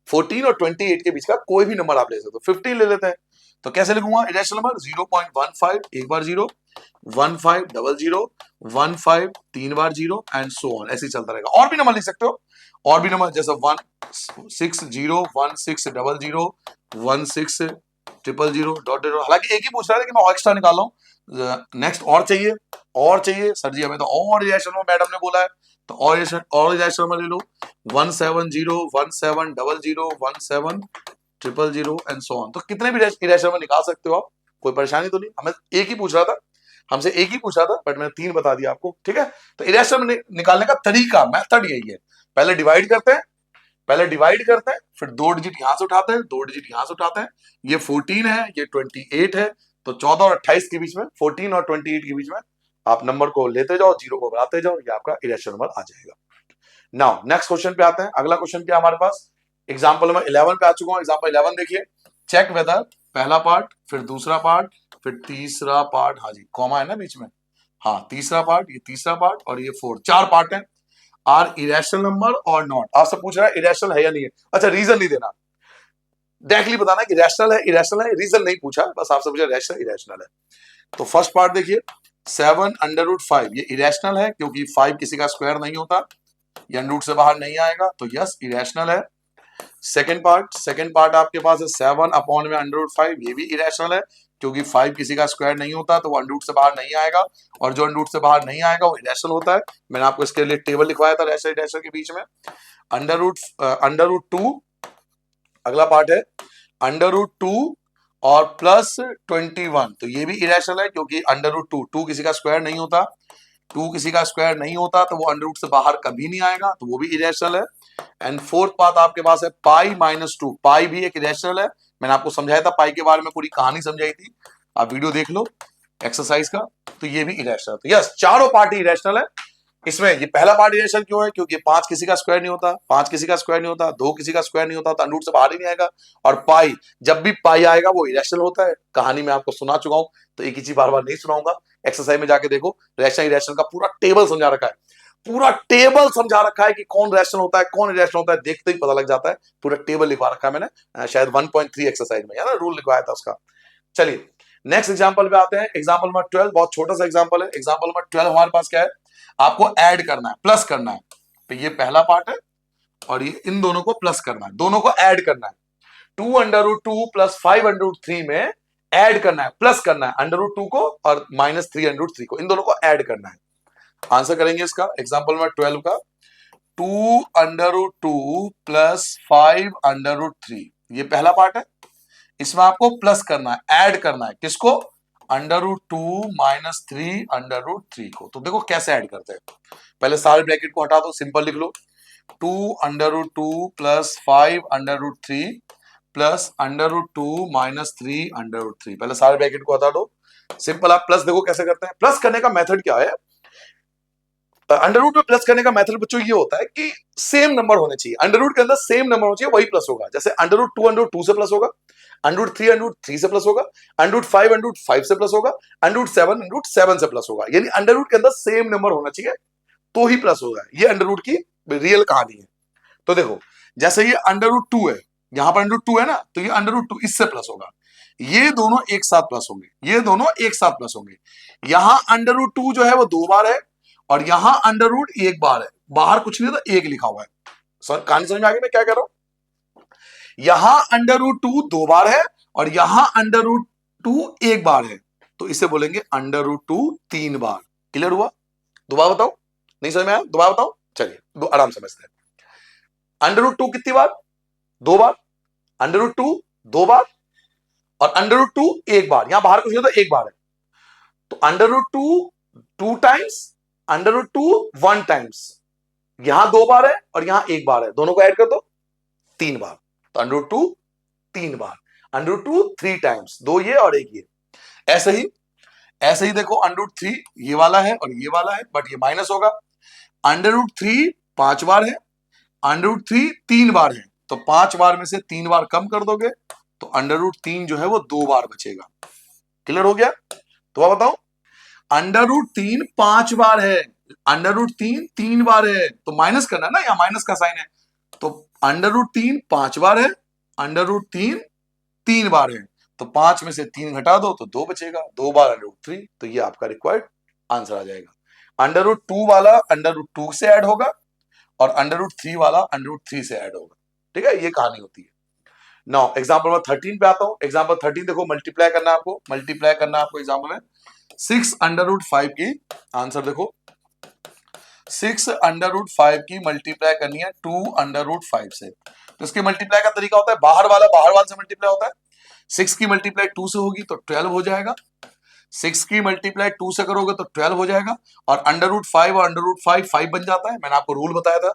14 और 28 के बीच का कोई भी नंबर आप ले सकते हो। 15 ले लेते हैं, तो कैसे लिखूंगा इरेशनल नंबर, 0.15 एक बार 0, 15 double 0, 15 3 bar 0 and so on, ऐसे ही चलता रहेगा। और भी नंबर लिख सकते हो, और भी नंबर जैसे 160, 16 डबल 0, 16 ट्रिपल 0 डॉट डॉट। हालांकि एक ही पूछ रहा है, लेकिन मैं एक्स्ट्रा निकाल रहा हूँ। नेक्स्ट और चाहिए, और चाहिए सर जी हमें तो और इरेशनल नंबर मैडम ने बोला है, तो और इरेशनल नंबर ले लो, 170, 17 double 0, 17 triple 0 and so on. तो कितने भी इरेशनल नंबर निकाल सकते हो आप, कोई परेशानी तो नहीं। हमें एक ही पूछ रहा था, हमसे एक ही पूछ रहा था, बट मैंने 3 बता दिया आपको। ठीक है, तो इरेशनल नंबर निकालने का तरीका, मेथड यही है। पहले डिवाइड करते हैं, फिर 2 डिजिट यहां से उठाते हैं, 2 डिजिट यहां से उठाते हैं। ये 14 है, ये 28 है, तो 14 और 28 के बीच में, 14 और 28 के बीच में आप नंबर को लेते जाओ, 0 को बढ़ाते जाओ, ये आपका इरेशनल नंबर आ जाएगा। नाउ नेक्स्ट क्वेश्चन पे आते हैं। अगला क्वेश्चन क्या हमारे पास, एग्जांपल नंबर 11 पे आ चुका हूं। एग्जांपल 11 देखिए, चेक वेदर, पहला पार्ट, फिर दूसरा पार्ट, फिर तीसरा पार्ट, हाँ जी कॉमा है ना बीच में, हाँ तीसरा पार्ट, ये तीसरा पार्ट और ये 4, 4 पार्ट है। आर इरेशनल नंबर और नॉट, आपसे पूछ रहा है इरेशनल है या नहीं है। अच्छा, रीजन नहीं देना, डायरेक्टली बताना कि रैशनल है इरेशनल है, रीजन नहीं पूछा, बस आपसे पूछा रैशनल इरेशनल है। तो फर्स्ट पार्ट देखिए, 7 अंडर रूट 5 ये इरेशनल है क्योंकि 5 किसी का स्क्वायर नहीं होता, ये अंडर रूट से बाहर नहीं आएगा, तो यस इरेशनल है। सेकंड पार्ट आपके पास है 7 अपॉन में अंडर रूट 5, ये भी इरेशनल है क्योंकि 5 किसी का स्क्वायर नहीं होता, तो वो अंडर रूट से बाहर नहीं आएगा, और जो अंडर रूट से बाहर नहीं आएगा वो इरेशनल होता है। मैंने आपको इसके लिए टेबल लिखवाया था रैशनल इरेशनल के बीच में। अंडर रूट 2, अगला पार्ट है अंडर रूट 2 और प्लस 21, तो ये भी इरेशनल है क्योंकि अंडर रूट 2 किसी का स्क्वायर नहीं होता, 2 किसी का स्क्वायर नहीं होता, तो वो अंडर रूट से बाहर कभी नहीं आएगा, तो वो भी इरेशनल है। एंड फोर्थ पार्ट आपके पास है पाई माइनस 2, पाई भी एक इरेशनल है। मैंने आपको समझाया था पाई के बारे में, पूरी कहानी समझाई थी, आप वीडियो देख लो एक्सरसाइज का, तो ये भी इरेशनल। तो यस चारों पार्ट इरेशनल है। इसमें ये पहला पार्ट इरेशनल क्यों है? क्योंकि 5 किसी का स्क्वायर नहीं होता, 5 किसी का स्क्वायर नहीं होता, 2 किसी का स्क्वायर नहीं होता, तो अंडर रूट से बाहर ही नहीं आएगा। और पाई, जब भी पाई आएगा वो इरेशनल होता है। कहानी में आपको सुना चुका हूं, तो एक ही चीज बार बार नहीं सुनाऊंगा, एक्सरसाइज में जाके देखो, रैशनल इरेशनल का पूरा टेबल समझा रखा है, पूरा टेबल समझा रखा है कि कौन रैशनल होता है कौन इरेशनल होता है, देखते ही पता लग जाता है। पूरा टेबल लिखवा रखा है मैंने, शायद 1.3 एक्सरसाइज में, है ना, रूल लिखवाया था उसका। चलिए नेक्स्ट एग्जांपल पे आते हैं। एग्जांपल नंबर 12 बहुत छोटा सा एग्जांपल है। एग्जांपल नंबर 12 हमारे पास क्या है? आपको ऐड करना है, प्लस करना है। तो ये पहला पार्ट है और ये इन दोनों को प्लस करना है, दोनों को ऐड करना है। 2 under root 2 plus 5 under root 3 में ऐड करना है, प्लस करना है अंडर रूट 2 को और माइनस 3 अंडर रूट 3 को, इन दोनों को ऐड करना है। आंसर करेंगे इसका एग्जांपल नंबर 12 का। 2 under root 2 plus 5 under root 3, ये पहला पार्ट है। इसमें आपको प्लस करना है, ऐड करना है, किसको? Under root 2 minus 3 under root 3 को। तो देखो कैसे ऐड करते हैं, पहले सारे ब्रैकेट को हटा दो, सिंपल लिख लो। 2 under root 2 plus 5 under root 3 plus under root 2 minus 3 under root 3, पहले सारे ब्रैकेट को हटा दो, सिंपल। आप प्लस देखो कैसे करते हैं, प्लस करने का मेथड क्या है? अंडर रूट में प्लस करने का मेथड बच्चों ये होता है कि सेम नंबर होने चाहिए, अंडर रूट के अंदर सेम नंबर होना चाहिए, वही प्लस होगा। जैसे अंडर रूट 2 से प्लस होगा, अंडर रूट 3 से प्लस होगा, अंडर रूट 5 से प्लस होगा, अंडर रूट 7 से प्लस होगा, यानी अंडर रूट के अंदर सेम नंबर होना चाहिए तो ही प्लस होगा। ये अंडर रूट की रियल कहानी है। तो देखो जैसे ये अंडर रूट 2 है, यहां पर अंडर रूट 2 है ना, तो ये अंडर रूट 2 इससे प्लस होगा, ये दोनों एक साथ प्लस होंगे, ये दोनों एक साथ प्लस होंगे। यहां अंडर रूट 2 जो है वो 2 बार है और यहां अंडर रूट 1 बार है, बाहर कुछ नहीं तो 1 लिखा हुआ है। सर कहानी समझ में आ गई मैं क्या कह रहा हूं? यहां अंडर रूट 2 2 बार है और यहां अंडर रूट 2 1 बार है, तो इसे बोलेंगे अंडर रूट 2 3 बार। क्लियर हुआ? दोबारा बताओ, नहीं समझ में आया? दोबारा बताओ, चलिए आराम समझते हैं। अंडर रूट 2 कितनी बार? 2 बार। अंडर रूट 2 2 बार और अंडर रूट 2 1 बार, यहां बाहर कुछ नहीं तो 1 बार है, तो under root 2 2 times, under root 2 1 times, यहां 2 बार है और यहां 1 बार है, दोनों को ऐड कर दो 3 बार, तो अंडर रूट 2 3 बार, अंडर रूट 2 3 टाइम्स, 2 ये और 1 ये। ऐसे ही देखो अंडर रूट 3 ये वाला है और ये वाला है, बट ये माइनस होगा। अंडर रूट 3 5 बार है, अंडर रूट 3 3 बार है, तो 5 बार में से 3 बार कम कर दोगे तो अंडर रूट 3 जो है वो 2 बार बचेगा। क्लियर हो गया? तो आप बताओ, अंडर रूट 3 5 बार है, अंडर रूट 3 3 बार है, तो माइनस करना है ना, यहां माइनस का साइन है, तो अंडर रूट 3 5 बार है, अंडर रूट 3 3 बार है, तो 5 में से 3 घटा दो तो 2 बचेगा, 2 बार अंडर रूट 3, तो ये आपका रिक्वायर्ड आंसर आ जाएगा। अंडर रूट 2 वाला अंडर रूट 2 से ऐड होगा और अंडर रूट 3 वाला अंडर रूट 3 से ऐड होगा। ठीक है, ये कहानी होती है। नाउ एग्जांपल नंबर 13 पे आता हूं। एग्जांपल 13 देखो, मल्टीप्लाई करना है आपको, मल्टीप्लाई करना है आपको एग्जांपल में 6 अंडर रूट 5 की, आंसर देखो 6 अंडर रूट 5 की मल्टीप्लाई करनी है 2 अंडर रूट 5 से। तो इसके मल्टीप्लाई का तरीका होता है, बाहर वाला से मल्टीप्लाई होता है। 6 की मल्टीप्लाई 2 से होगी तो 12 हो जाएगा, 6 की मल्टीप्लाई 2 से करोगे तो 12 हो जाएगा, और अंडर रूट 5 और अंडर रूट 5 5 बन जाता है। मैंने आपको रूल बताया था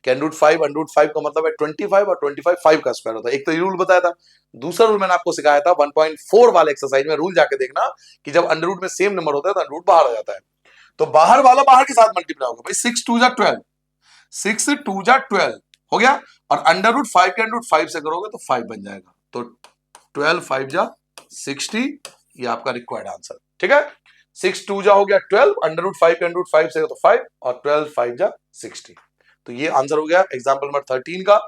कि अंडर रूट 5 का मतलब है 25 और 25 5 का स्क्वायर होता है। एक तो ये रूल बताया था, दूसरा रूल मैंने आपको सिखाया था 1.4 वाले एक्सरसाइज में, रूल जाके देखना कि जब अंडर रूट में सेम नंबर होता है तो अंडर रूट बाहर आ जाता है, तो बाहर वाला बाहर के साथ मल्टीप्लाई होगा। भाई 6 2 जा 12, 6 2 जा 12 हो गया, और अंडर रूट 5 के अंडर रूट 5 से करोगे तो 5 बन जाएगा, तो 12 5 जा 60, ये आपका रिक्वायर्ड आंसर। ठीक है, 6 2 जा हो गया 12, अंडर रूट 5 के अंडर रूट 5 से तो 5, और 12 5 जा 60, तो ये आंसर हो गया एग्जाम्पल नंबर 13 का।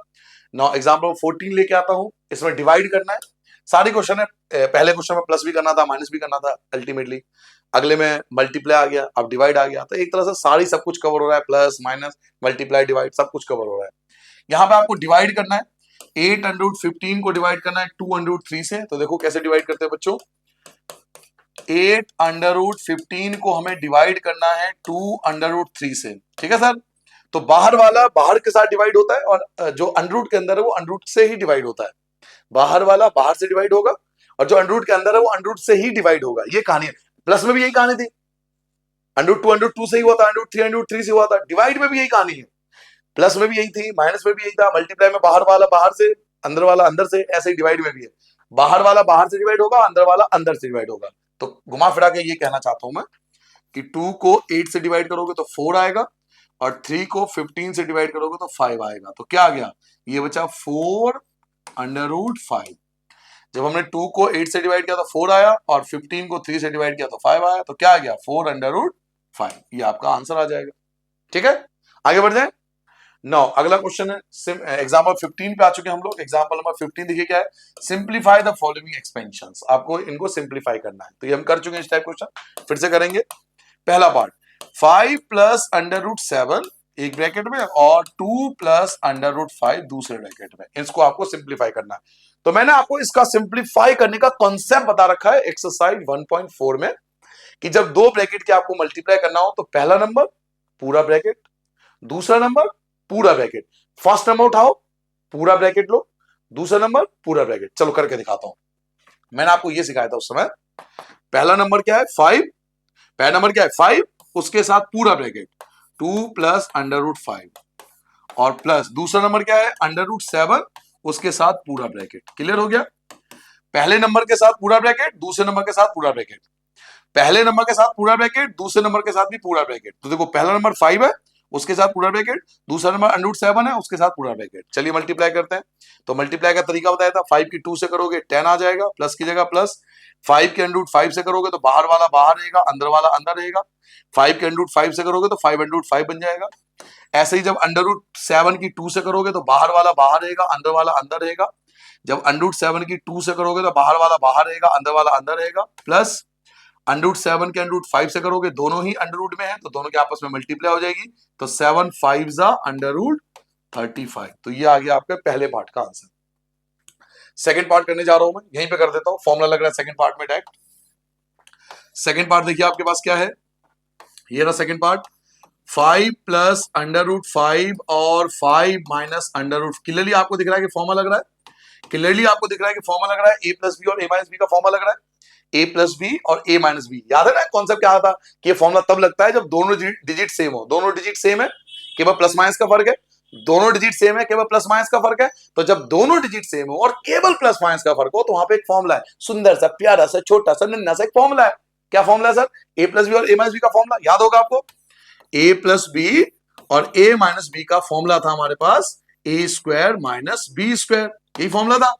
नाउ एग्जाम्पल 14 लेके आता हूं, इसमें डिवाइड करना है। सारे क्वेश्चन है, पहले क्वेश्चन में प्लस भी करना था माइनस भी करना था अल्टीमेटली, अगले में मल्टीप्लाई आ गया, अब डिवाइड आ गया। तो एक तरह से सारी सब कुछ कवर हो रहा है, प्लस माइनस मल्टीप्लाई डिवाइड सब कुछ कवर हो रहा है। यहाँ पे आपको डिवाइड करना है, 8√15 को डिवाइड करना है 2√3 से। तो देखो कैसे डिवाइड करते हैं बच्चों, 8√15 को हमें डिवाइड करना है 2√3 से, ठीक है सर। तो बाहर वाला बाहर के साथ डिवाइड होता है और जो अंडर के अंदर है वो अंडर से ही डिवाइड होता है। बाहर वाला बाहर से डिवाइड होगा और जो अंडर के अंदर है वो अंडर से ही डिवाइड होगा। ये कहानी है। प्लस में भी यही कहानी थी, √2 से ही हुआ था, √3 से हुआ था। डिवाइड में भी यही कहानी है, प्लस में भी यही थी, माइनस में भी यही था, मल्टीप्लाई में बाहर वाला बाहर से, अंदर वाला अंदर से, ऐसे ही डिवाइड में भी है, बाहर वाला बाहर से डिवाइड होगा, अंदर वाला अंदर से डिवाइड होगा। तो घुमा फिरा के ये कहना चाहता हूं मैं कि 2 को 8 से डिवाइड करोगे तो 4 आएगा और 3 को 15 से डिवाइड करोगे तो 5 आएगा। तो क्या आ गया, ये बचा 4√5। जब हमने 2 को 8 से डिवाइड किया तो 4 आया और 15 को 3 से डिवाइड किया तो 5 आया। तो क्या आ गया, 4√5। ये आपका आंसर आ जाएगा, ठीक है। आगे बढ़ जाए। नो, अगला क्वेश्चन है एग्जाम्पल 15 पे आ चुके हम लोग। एग्जाम्पल नंबर 15 देखिए क्या है, सिंप्लीफाई द फॉलोइंग एक्सपेंशंस। आपको इनको सिंप्लीफाई करना है। तो ये हम कर चुके हैं इस टाइप क्वेश्चन, फिर से करेंगे। पहला पार्ट, 5 प्लस √7 एक ब्रैकेट में और 2 प्लस √5 दूसरे ब्रैकेट में, इसको आपको सिंप्लीफाई करना है। तो मैंने आपको इसका सिंप्लीफाई करने का कॉन्सेप्ट बता रखा है एक्सरसाइज 1.4 में, कि जब दो ब्रैकेट के आपको मल्टीप्लाई करना हो तो पहला नंबर पूरा ब्रैकेट, दूसरा नंबर पूरा ब्रैकेट। फर्स्ट नंबर उठाओ, पूरा ब्रैकेट लो, दूसरा नंबर पूरा ब्रैकेट। चलो करके दिखाता हूं। मैंने आपको यह सिखाया था उस समय। पहला नंबर क्या है, 5। पहला नंबर क्या है, 5, उसके साथ पूरा ब्रैकेट 2 प्लस √5 और प्लस दूसरा नंबर क्या है, √7, उसके साथ पूरा ब्रैकेट। क्लियर हो गया। पहले नंबर के साथ पूरा ब्रैकेट, दूसरे नंबर के साथ पूरा ब्रैकेट, पहले नंबर के साथ पूरा ब्रैकेट, दूसरे नंबर के साथ भी पूरा ब्रैकेट। तो देखो पहला नंबर 5 है, उसके साथ पूरा ब्रैकेट, दूसरा नंबर √7 है, उसके साथ पूरा ब्रैकेट। चलिए मल्टीप्लाई करते हैं। तो मल्टीप्लाई का तरीका बताया था, 5 की 2 से करोगे 10 आ जाएगा, प्लस की जगह प्लस। 5 के √5 से करोगे तो बाहर वाला बाहर रहेगा, अंदर वाला अंदर रहेगा। 5 के √5 से करोगे तो 5 बन जाएगा। ऐसे ही जब √7 की 2 से करोगे तो बाहर वाला बाहर रहेगा, अंदर वाला अंदर रहेगा। जब √7 की 2 से करोगे तो बाहर वाला बाहर रहेगा, अंदर वाला अंदर रहेगा। प्लस √7 के √5 से करोगे, दोनों ही अंडर में है तो दोनों के आपस में मल्टीप्लाई हो जाएगी। तो 7 5 √35। तो ये आ गया आपके पहले पार्ट का आंसर। सेकंड पार्ट करने जा रहा हूं मैं, यहीं पे कर देता हूं। फॉर्मूला लग रहा है सेकंड पार्ट में डायरेक्ट। सेकंड पार्ट देखिए आपके पास क्या है, ये रहा सेकंड पार्ट। 5 प्लस √5 और 5 माइनस √। क्लियरली आपको दिख रहा है कि फॉर्मूला लग रहा है, क्लियरली आपको दिख रहा है कि फॉर्मूला लग रहा है। a प्लस बी और a माइनस बी का फॉर्मूला लग रहा है, a प्लस बी और a माइनस बी। याद है ना कॉन्सेप्ट क्या था, कि ये फॉर्मूला तब लगता है जब दोनों डिजिट सेम हो। दोनों डिजिट सेम है, केवल प्लस माइनस का फर्क है। दोनों डिजिट सेम है, केवल प्लस माइनस का फर्क है। तो जब दोनों डिजिट सेम हो और केवल प्लस माइनस का फर्क हो तो वहां पे एक फॉर्मूला है, सुंदर सा प्यारा सा छोटा सा नन्ना सा एक फॉर्मूला है। क्या फॉर्मूला है सर, a प्लस बी और a माइनस बी का फॉर्मूला याद होगा आपको। a प्लस बी और a माइनस बी का फॉर्मूला था हमारे पास a² माइनस b²। यही फॉर्मूला था।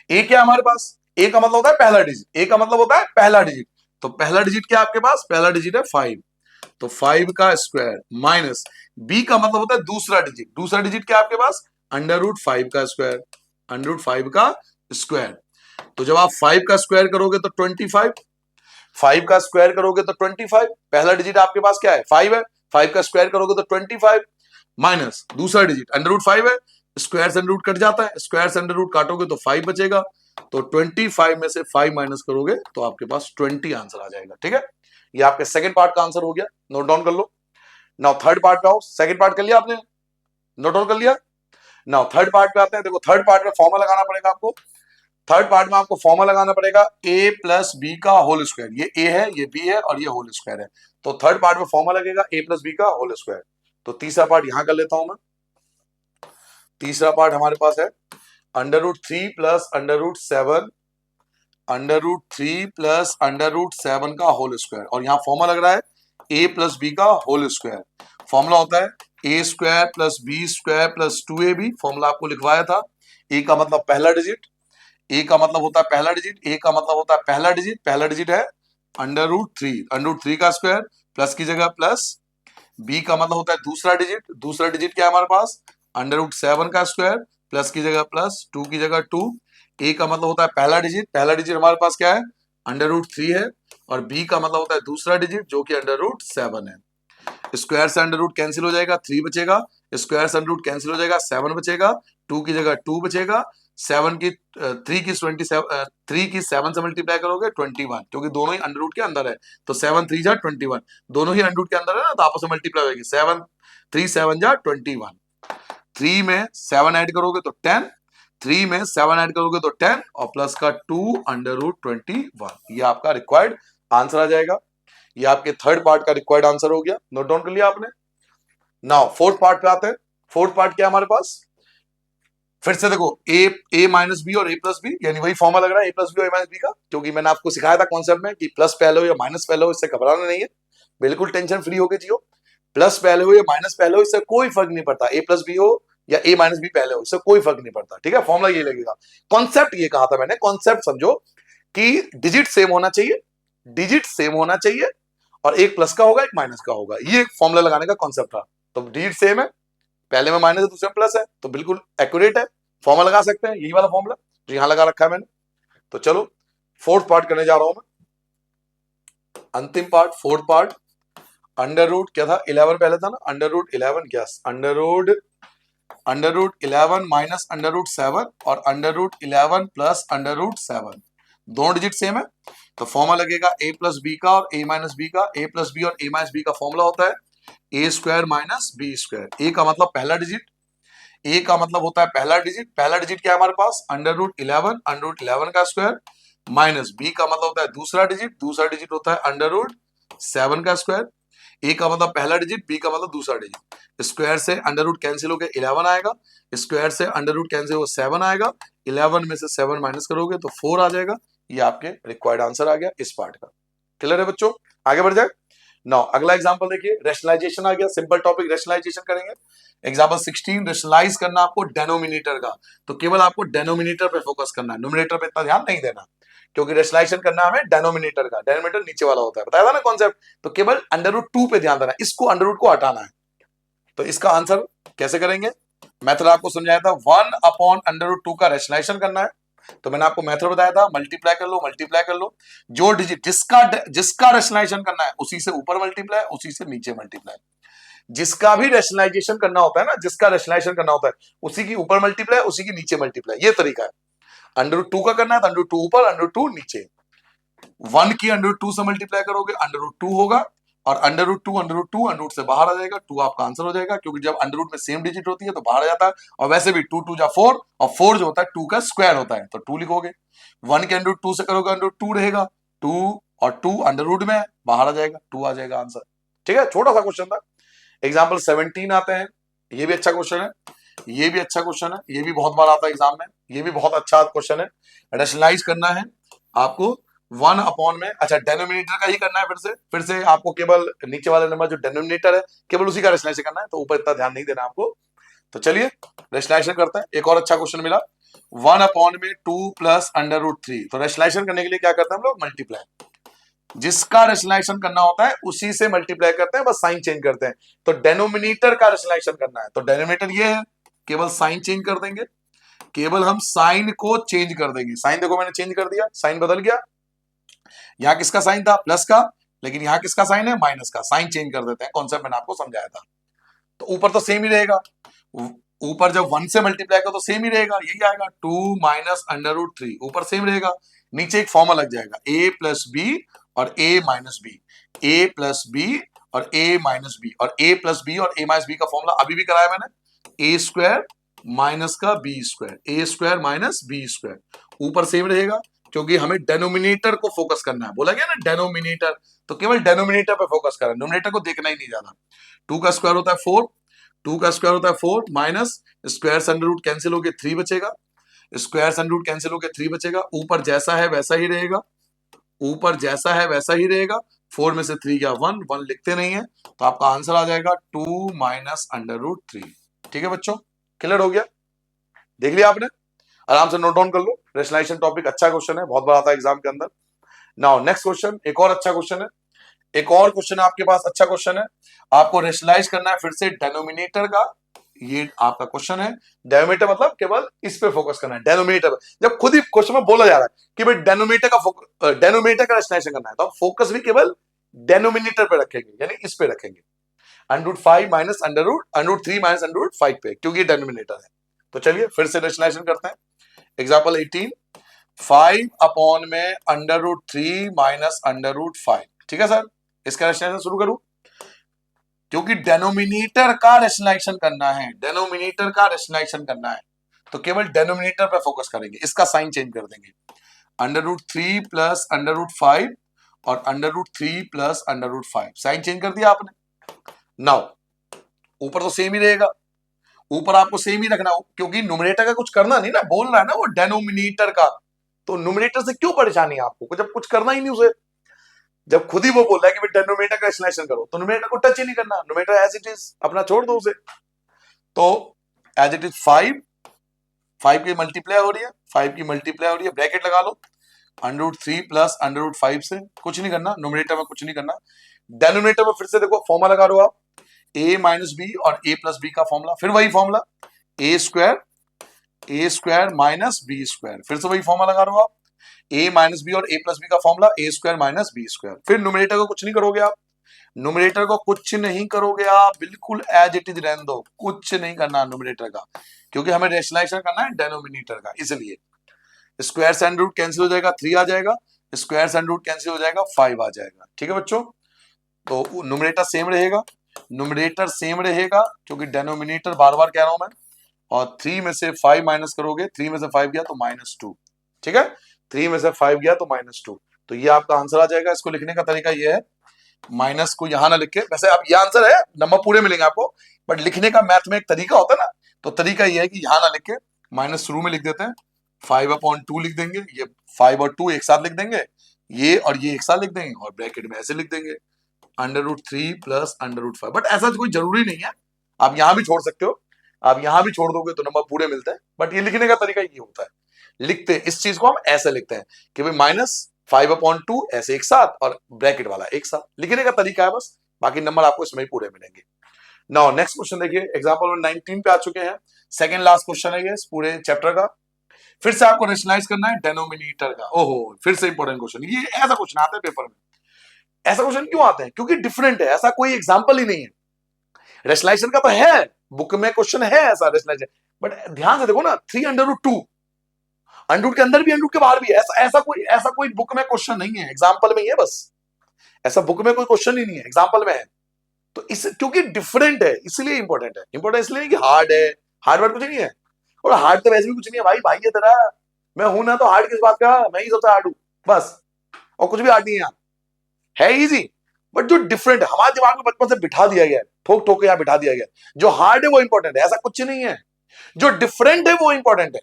ए क्या हमारे पास, ए का मतलब होता है पहला डिजिट, ए का मतलब होता है पहला डिजिट। तो पहला डिजिट क्या आपके पास, पहला डिजिट है 5, तो 5 का स्क्वायर माइनस बी का मतलब होता है दूसरा डिजिट। दूसरा डिजिट क्या आपके पास, √5 का स्क्वायर, √5 का स्क्वायर। तो जब आप 5 का स्क्वायर करोगे तो 25, 5 का स्क्वायर करोगे तो 25। पहला डिजिट आपके पास क्या है, 5 है, 5 का स्क्वायर करोगे तो 25 माइनस दूसरा डिजिट √5 है, स्क्वायर से अंडर कट जाता है, स्क्वायर से अंडर काटोगे तो 5 बचेगा। तो 25 में से 5 माइनस करोगे तो आपके पास 20 आंसर आ जाएगा। ठीक है, ये आपके सेकंड पार्ट का आंसर हो गया, नोट डाउन कर लो। नाउ थर्ड पार्ट पे आओ। सेकंड पार्ट कर लिया आपने, नोट डाउन कर लिया। नाउ थर्ड पार्ट पे आते हैं। देखो थर्ड पार्ट में फॉर्मूला लगाना पड़ेगा आपको। थर्ड पार्ट में आपको फॉर्मूला लगाना पड़ेगा a प्लस बी का होल स्क्वायर। ये a है, ये b है और ये होल स्क्वायर है। तो थर्ड पार्ट में फॉर्मूला लगेगा a प्लस बी का होल स्क्वायर। तो तीसरा पार्ट यहां कर लेता हूं मैं। तीसरा पार्ट हमारे पास है √3 प्लस √7, √3 प्लस √7 का होल स्क्वायर। और यहाँ फॉर्मूला लग रहा है a प्लस बी का होल स्क्वायर। फॉर्मूला होता है a² plus b² plus 2ab। Formula आपको लिखवाया था। a का मतलब पहला डिजिट, a का मतलब होता है पहला डिजिट, a का मतलब होता है पहला डिजिट। पहला डिजिट है √3, √3 का स्क्वायर प्लस की जगह प्लस। b का मतलब होता है दूसरा डिजिट, दूसरा डिजिट क्या है हमारे पास, √7 का स्क्वायर प्लस की जगह प्लस, 2 की जगह 2। a का मतलब होता है पहला डिजिट, पहला डिजिट हमारे पास क्या है √3 है और b का मतलब होता है दूसरा डिजिट जो कि √7 है। स्क्वायर से अंडर रूट कैंसिल हो जाएगा, 3 बचेगा, स्क्वायर से अंडर रूट कैंसिल हो जाएगा, 7 बचेगा, 2 की जगह 2 बचेगा, 7 की 3 की 27 3 की 7 से मल्टीप्लाई करोगे 21, क्योंकि दोनों ही अंडर रूट के अंदर है, तो 7 3 जा 21, दोनों ही अंडर रूट के अंदर है ना, तो आपस में मल्टीप्लाई होगी, 7 3 7 जा 21, 3 में 7 ऐड करोगे तो 10, 3 में 7 ऐड करोगे तो 10 और प्लस का 2 √21, ये आपका रिक्वायर्ड आंसर आ जाएगा। ये आपके थर्ड पार्ट का रिक्वायर्ड आंसर हो गया, नोट डाउन कर लिया आपने। नाउ फोर्थ पार्ट पे आते हैं। फोर्थ पार्ट क्या है हमारे पास, फिर से देखो a माइनस बी और a प्लस बी, यानी वही फॉर्मूला लग रहा है a प्लस बी और a माइनस बी का, क्योंकि मैंने आपको सिखाया था कॉन्सेप्ट में कि प्लस पहले हो या माइनस पहले हो, इससे घबराना नहीं है, बिल्कुल टेंशन फ्री होके जियो। प्लस पहले हो या माइनस पहले हो, इससे कोई फर्क नहीं पड़ता, a प्लस बी हो या a माइनस बी पहले हो, इससे कोई फर्क नहीं पड़ता, ठीक है, फॉर्मूला ये लगेगा। कॉन्सेप्ट ये कहा था मैंने, कॉन्सेप्ट समझो कि डिजिट सेम होना चाहिए, डिजिट सेम होना चाहिए, और एक प्लस का होगा एक माइनस का होगा, ये फॉर्मूला लगाने का कॉन्सेप्ट था। तो डिजिट सेम है, पहले में माइनस है दूसरे में प्लस है, तो बिल्कुल एक्यूरेट है, फॉर्मूला लगा सकते हैं, यही वाला फॉर्मूला जो यहां लगा रखा है मैंने। तो चलो फोर्थ पार्ट करने जा रहा हूं मैं, अंतिम part, fourth part. Under root क्या था, 11 पहले था ना, √11, यस, अंडर रूट 11 माइनस √7 और √11 प्लस √7, दोनों डिजिट सेम है, तो फॉर्मूला लगेगा a प्लस बी का और a माइनस बी का, a प्लस बी और a माइनस बी का फॉर्मूला होता है a square minus B square. a का मतलब पहला डिजिट, a का मतलब होता है पहला डिजिट, पहला डिजिट क्या है हमारे पास, √11 का स्क्वायर, माइनस b का मतलब होता है दूसरा डिजिट, दूसरा डिजिट होता है √7 का स्क्वायर, a का मतलब पहला डिजिट, b का मतलब दूसरा डिजिट, स्क्वायर से अंडर रूट कैंसिल होकर 11 आएगा, स्क्वायर से अंडर रूट कैंसिल होकर 7 आएगा, 11 में से 7 माइनस करोगे तो 4 आ जाएगा, ये आपके रिक्वायर्ड आंसर आ गया इस पार्ट का। क्लियर है बच्चों, आगे बढ़ जाए। नाउ अगला एग्जांपल देखिए, रेशनलाइजेशन आ गया, सिंपल टॉपिक, रेशनलाइजेशन करेंगे। एग्जांपल 16, रेशनलाइज करना आपको डेनोमिनेटर का, तो केवल आपको डेनोमिनेटर पे फोकस करना है, न्यूमरेटर पे इतना ध्यान नहीं देना, क्योंकि रेशनलाइजेशन करना है हमें डेनोमिनेटर का, डेनोमिनेटर नीचे वाला होता है, बताया था ना कॉन्सेप्ट, तो केवल √2 पे ध्यान देना, इसको अंडर रूट को हटाना है। तो इसका आंसर कैसे करेंगे, मेथड आपको समझाया था, 1/√2 का रेशनलाइजेशन करना है, तो मैंने आपको मेथड बताया था, मल्टीप्लाई कर लो, मल्टीप्लाई कर लो, जो डिजिट जिसका रेशनलाइजेशन करना है उसी से ऊपर मल्टीप्लाई, उसी से नीचे मल्टीप्लाई, जिसका भी रेशनलाइजेशन करना होता है ना, जिसका रेशनलाइजेशन करना होता है उसी की ऊपर मल्टीप्लाई, उसी की नीचे मल्टीप्लाई, ये तरीका है। √2 का करना है तो √2 ऊपर, √2 नीचे, 1 की √2 से मल्टीप्लाई करोगे √2 होगा, और √2 से बाहर आ जाएगा, 2 आपका आंसर हो जाएगा, क्योंकि जब अंडर रूट में सेम डिजिट होती है तो बाहर आ जाता है, और वैसे भी 2 2 जा 4, और 4 जो होता है 2 का स्क्वायर होता है, तो 2 लिखोगे, 1 के √2 से करोगे √2 रहेगा, 2 और 2 अंडर रूट में बाहर आ जाएगा, 2 आ जाएगा आंसर, ठीक है, छोटा सा क्वेश्चन था। एग्जाम्पल 17 आते हैं, ये भी अच्छा क्वेश्चन है, ये भी अच्छा क्वेश्चन है, ये भी बहुत बार आता है एग्जाम में, ये भी बहुत अच्छा क्वेश्चन है। रेशनलाइज करना है आपको 1 में, अच्छा डेनोमिनेटर का ही करना है, फिर से आपको केवल नीचे वाले नंबर जो डेनोमिनेटर है केवल उसी का रेशनलाइजेशन करना है, तो ऊपर इतना ध्यान नहीं देना आपको। तो चलिए रेशनलाइजेशन करते हैं, एक और अच्छा क्वेश्चन मिला, 1 में 2 प्लस √3, तो रेशनलाइजेशन करने के लिए क्या करते हैं हम लोग, मल्टीप्लाई, जिसका रेशनलाइजेशन करना होता है उसी से मल्टीप्लाई करते हैं, बस साइन चेंज करते हैं, तो डेनोमिनेटर का रेशनलाइजेशन करना है, तो डेनोमिनेटर ये है, केवल साइन चेंज कर देंगे, केवल हम साइन को चेंज कर देंगे, साइन देखो मैंने चेंज कर दिया, साइन बदल गया, यहां किसका साइन था, प्लस का, लेकिन यहां किसका साइन है, माइनस का, साइन चेंज कर देते हैं, कॉन्सेप्ट मैंने आपको समझाया था। तो ऊपर तो सेम ही रहेगा, ऊपर जब 1 से मल्टीप्लाई करो तो सेम ही रहेगा, यही आएगा 2 माइनस √3, ऊपर सेम रहेगा, नीचे एक फॉर्मूला लग जाएगा a प्लस बी और a minus B, a plus B और a माइनस बी, और a प्लस बी और a माइनस बी का फॉर्मूला अभी भी कराया मैंने, a स्क्वायर माइनस का b square, a square minus b square, ऊपर सेम रहेगा, क्योंकि हमें डेनोमिनेटर को फोकस करना है, बोला गया ना डेनोमिनेटर, तो केवल डेनोमिनेटर पे फोकस करना है, नोमिनेटर को देखना ही नहीं ज्यादा। 2 का स्क्वायर होता है 4, 2 का स्क्वायर होता है 4 माइनस स्क्वायर से अंडर रूट कैंसिल होकर 3 बचेगा, स्क्वायर से अंडर रूट कैंसिल होकर 3 बचेगा, ऊपर जैसा है वैसा ही रहेगा, ऊपर जैसा है वैसा ही रहेगा, 4 में से 3 गया 1, 1 लिखते नहीं है, तो आपका आंसर आ जाएगा 2 माइनस √3, ठीक है बच्चों, क्लियर हो गया, देख लिया आपने, आराम से नोट डाउन कर लो, रेशनलाइजेशन टॉपिक अच्छा क्वेश्चन है, बहुत बार आता है एग्जाम के अंदर। नाउ नेक्स्ट क्वेश्चन, एक और अच्छा क्वेश्चन है, एक और क्वेश्चन आपके पास अच्छा क्वेश्चन है, आपको रेशनलाइज करना है फिर से डेनोमिनेटर का, ये आपका क्वेश्चन है। डेनोमिनेटर मतलब केवल इस पे फोकस करना है, डेनोमिनेटर। जब खुद ही क्वेश्चन में बोला जा रहा है कि भाई डेनोमिनेटर का रेशनलाइजेशन करना है, तो हम फोकस भी केवल डेनोमिनेटर पे रखेंगे, यानी इस पे रखेंगे, √5 माइनस √3 माइनस √5 पे, क्योंकि ये डेनोमिनेटर है। तो चलिए फिर से रेशनलाइजेशन करते हैं। एग्जाम्पल 18, 5 अपॉन में √3 माइनस √5। ठीक है सर, इसका रेशनलाइजेशन शुरू करूं, क्योंकि डेनोमिनेटर का रेशनलाइजेशन करना है, डेनोमिनेटर का रेशनलाइजेशन करना है, तो केवल डेनोमिनेटर पे फोकस करेंगे। इसका साइन चेंज कर देंगे, √3 प्लस √5 और √3 प्लस √5, साइन चेंज कर दिया आपने। नाउ ऊपर तो सेम ही रहेगा, ऊपर आपको सेम ही रखना हो, क्योंकि न्यूमरेटर का कुछ करना नहीं ना, बोल रहा है ना वो डेनोमिनेटर का, तो न्यूमरेटर से क्यों परेशानी है आपको, जब कुछ करना ही नहीं उसे। जब खुद ही वो बोल रहा है कि डेनोमिनेटर का रेशनलाइजेशन करो, तो न्यूमरेटर को टच ही नहीं करना, न्यूमरेटर एज इट इज अपना छोड़ दो उसे। तो एज इट इज 5 की मल्टीप्लाई हो रही है, 5 की मल्टीप्लाई हो रही है, ब्रैकेट लगा लो, √3 प्लस √5 से कुछ नहीं करना, न्यूमरेटर में कुछ नहीं करना। डेनोमिनेटर में फिर से देखो फॉर्मूला लगा लो आप, a माइनस बी और a प्लस बी का फॉर्मूला, फिर वही formula A square minus B square, फिर से वही फॉर्मूला लगा लो आप, a माइनस बी और a प्लस बी का formula a square minus B square. फिर न्यूमरेटर को कुछ नहीं करोगे आप, न्यूमरेटर को कुछ नहीं करोगे आप, बिल्कुल एज इट इज रहने दो, कुछ नहीं करना न्यूमरेटर का, क्योंकि हमें रेशनलाइजेशन करना है डेनोमिनेटर का, इसलिए स्क्वायर से अंडर रूट कैंसिल हो जाएगा, 3 आ जाएगा, स्क्वायर से अंडर रूट कैंसिल हो जाएगा, 5 आ जाएगा। ठीक है बच्चों, तो न्यूमरेटर सेम रहेगा, न्यूमरेटर सेम रहेगा, क्योंकि डेनोमिनेटर बार बार कह रहा हूं मैं, और 3 में से 5 माइनस करोगे, 3 में से 5 गया तो -2। ठीक है, 3 में से 5 गया तो -2, तो ये आपका आंसर आ जाएगा। इसको लिखने का तरीका ये है, माइनस को यहां ना लिख के, वैसे अब ये आंसर है, नंबर पूरे मिलेंगे आपको, बट लिखने का मैथ में एक तरीका होता है ना, तो तरीका ये है कि यहां ना लिख के माइनस शुरू में लिख देते हैं, 5/2 लिख देंगे, ये 5 और 2 एक साथ लिख देंगे, ये और ये एक साथ लिख देंगे, और ब्रैकेट में ऐसे लिख देंगे √3 प्लस √5। बट ऐसा कोई जरूरी नहीं है, आप यहां भी छोड़ सकते हो, आप यहां भी छोड़ दोगे तो नंबर पूरे मिलते हैं, बट ये लिखने का तरीका ये होता है, लिखते हैं इस चीज को हम ऐसे लिखते हैं कि भाई -5/2 ऐसे एक साथ और ब्रैकेट वाला एक साथ, लिखने का तरीका है बस, बाकी नंबर आपको इसमें ही पूरे मिलेंगे। नाउ नेक्स्ट क्वेश्चन देखिए, एग्जांपल 19 पे आ चुके हैं, सेकंड लास्ट क्वेश्चन है ये इस पूरे चैप्टर का। फिर से आपको रेशनलाइज करना है डेनोमिनेटर का। ओहो, फिर से इंपॉर्टेंट क्वेश्चन, ये ऐसा क्वेश्चन आता है पेपर में। ऐसा क्वेश्चन क्यों आते हैं, क्योंकि डिफरेंट है, ऐसा कोई एग्जांपल ही नहीं है। रेशनलाइजेशन का तो है, बुक में क्वेश्चन है ऐसा रेशनलाइजेशन, बट ध्यान से देखो ना, 3√2, अंडरूट के अंदर भी अंडरूट के बाहर भी, ऐसा कोई बुक में क्वेश्चन नहीं है, एग्जाम्पल में ही है बस, ऐसा बुक में कोई क्वेश्चन ही नहीं है, एग्जाम्पल में है। तो इस क्योंकि डिफरेंट है इसलिए इंपॉर्टेंट है, इंपॉर्टेंट इसलिए नहीं कि हार्ड है, हार्ड वर्ड कुछ नहीं है, और हार्ड तो वैसे भी कुछ नहीं है भाई, भाई है तेरा, मैं हूं ना, तो हार्ड किस बात का, मैं ही सबसे हार्ड हूं बस, और कुछ भी हार्ड नहीं है, है इजी। बट जो डिफरेंट है, हमारे दिमाग में बचपन से बिठा दिया गया है, ठोक ठोक के यहाँ बिठा दिया गया, जो हार्ड है वो इंपॉर्टेंट है, ऐसा कुछ नहीं है, जो डिफरेंट है वो इंपॉर्टेंट है,